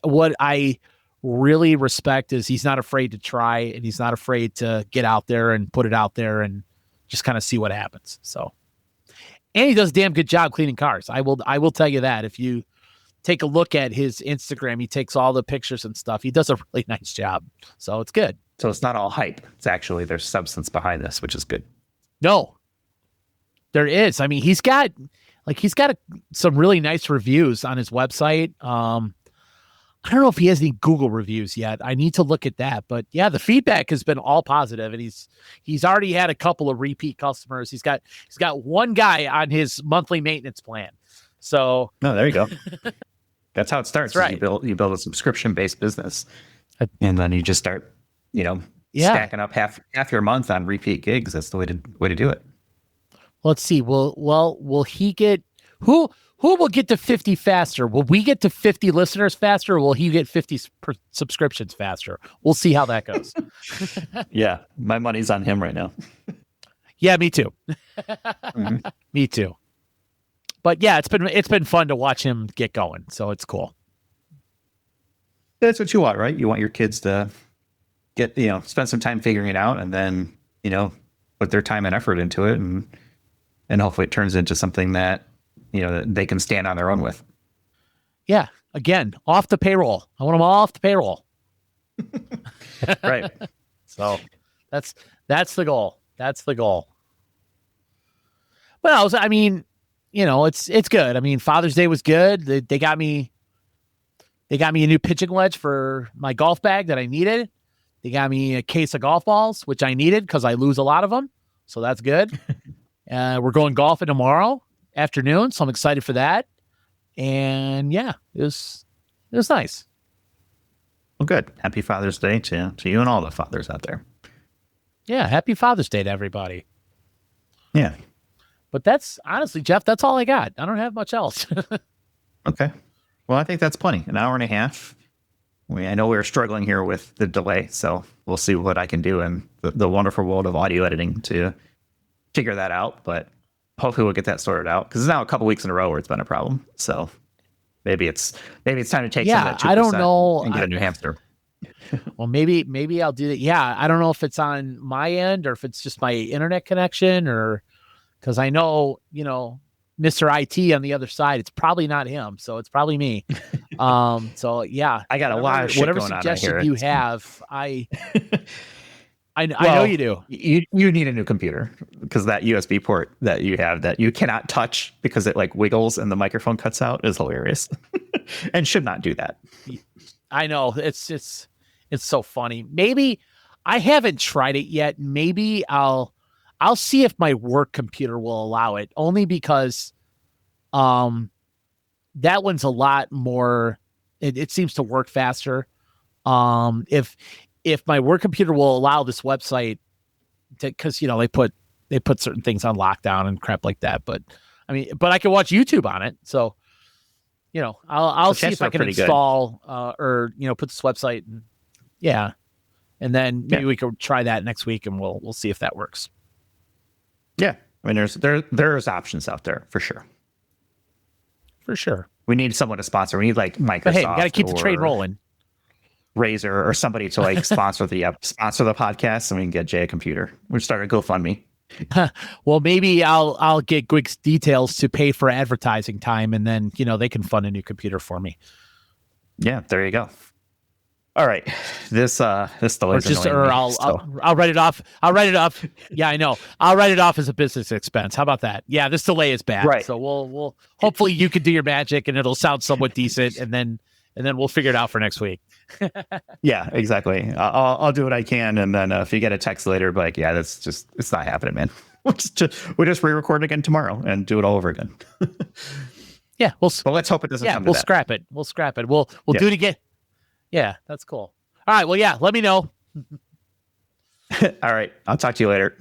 Speaker 2: what I really respect is he's not afraid to try, and he's not afraid to get out there and put it out there and just kind of see what happens. So, and he does a damn good job cleaning cars. I will tell you that. If you take a look at his Instagram, he takes all the pictures and stuff. He does a really nice job. So it's good.
Speaker 1: So it's not all hype. It's actually, there's substance behind this, which is good.
Speaker 2: No, there is. I mean, he's got some really nice reviews on his website. I don't know if he has any Google reviews yet. I need to look at that. But yeah, the feedback has been all positive, and he's already had a couple of repeat customers. He's got one guy on his monthly maintenance plan. So
Speaker 1: there you go. That's how it starts.
Speaker 2: Right.
Speaker 1: You build a subscription based business, and then you just start, stacking up half your month on repeat gigs. That's the way to do it.
Speaker 2: Let's see. Will he get who will get to 50 faster? Will we get to 50 listeners faster, or will he get 50 subscriptions faster? We'll see how that goes.
Speaker 1: Yeah, my money's on him right now.
Speaker 2: Yeah, me too. Mm-hmm. Me too. But yeah, it's been fun to watch him get going. So it's cool.
Speaker 1: That's what you want, right? You want your kids to get, spend some time figuring it out, and then, put their time and effort into it, and hopefully it turns into something that, that they can stand on their own with.
Speaker 2: Yeah. Again, off the payroll. I want them all off the payroll.
Speaker 1: Right.
Speaker 2: So that's the goal. That's the goal. Well, I mean, it's good. I mean, Father's Day was good. They got me a new pitching wedge for my golf bag that I needed. They got me a case of golf balls, which I needed because I lose a lot of them. So that's good. We're going golfing tomorrow afternoon, so I'm excited for that. And yeah, it was nice.
Speaker 1: Well, good. Happy Father's Day to you and all the fathers out there.
Speaker 2: Yeah, happy Father's Day to everybody.
Speaker 1: Yeah.
Speaker 2: But that's honestly, Jeff, that's all I got. I don't have much else.
Speaker 1: Okay. Well, I think that's plenty. An hour and a half. I know we're struggling here with the delay, so we'll see what I can do in the wonderful world of audio editing to figure that out. But hopefully we'll get that sorted out, because it's now a couple weeks in a row where it's been a problem. So maybe it's time to take some of that 2%
Speaker 2: I don't know.
Speaker 1: And get a new hamster.
Speaker 2: Well, maybe I'll do that. Yeah, I don't know if it's on my end or if it's just my internet connection, or because I know, Mr. IT on the other side, it's probably not him, so it's probably me. So yeah,
Speaker 1: I got a lot of shit
Speaker 2: whatever
Speaker 1: going on
Speaker 2: suggestion
Speaker 1: here.
Speaker 2: you have, I know you do.
Speaker 1: You need a new computer, because that USB port that you have that you cannot touch because it like wiggles and the microphone cuts out is hilarious, and should not do that.
Speaker 2: I know, it's so funny. Maybe I haven't tried it yet. Maybe I'll see if my work computer will allow it, only because that one's a lot more, it seems to work faster. If my work computer will allow this website to, because they put certain things on lockdown and crap like that, but I can watch YouTube on it. So I'll see if I can install or put this website. Yeah. And then maybe we could try that next week, and we'll see if that works.
Speaker 1: Yeah. I mean, there's options out there for sure.
Speaker 2: For sure.
Speaker 1: We need someone to sponsor. We need like Microsoft.
Speaker 2: But hey, we got to keep the train rolling.
Speaker 1: Razer or somebody to like sponsor the podcast, and we can get Jay a computer. We start a GoFundMe.
Speaker 2: Well, maybe I'll get Gwig's details to pay for advertising time, and then they can fund a new computer for me.
Speaker 1: Yeah, there you go. All right, this delay is annoying
Speaker 2: or
Speaker 1: me,
Speaker 2: I'll write it off. I'll write it off. Yeah, I know. I'll write it off as a business expense. How about that? Yeah, this delay is bad.
Speaker 1: Right.
Speaker 2: So we'll hopefully you can do your magic and it'll sound somewhat decent, and then we'll figure it out for next week.
Speaker 1: Yeah, exactly. I'll do what I can, and then if you get a text later, be like, yeah, it's not happening, man. We'll just re-record again tomorrow and do it all over again.
Speaker 2: Yeah,
Speaker 1: well, let's hope it doesn't.
Speaker 2: Yeah, we'll scrap it. We'll scrap it. We'll do it again. Yeah, that's cool. All right. Well, yeah. Let me know.
Speaker 1: All right. I'll talk to you later.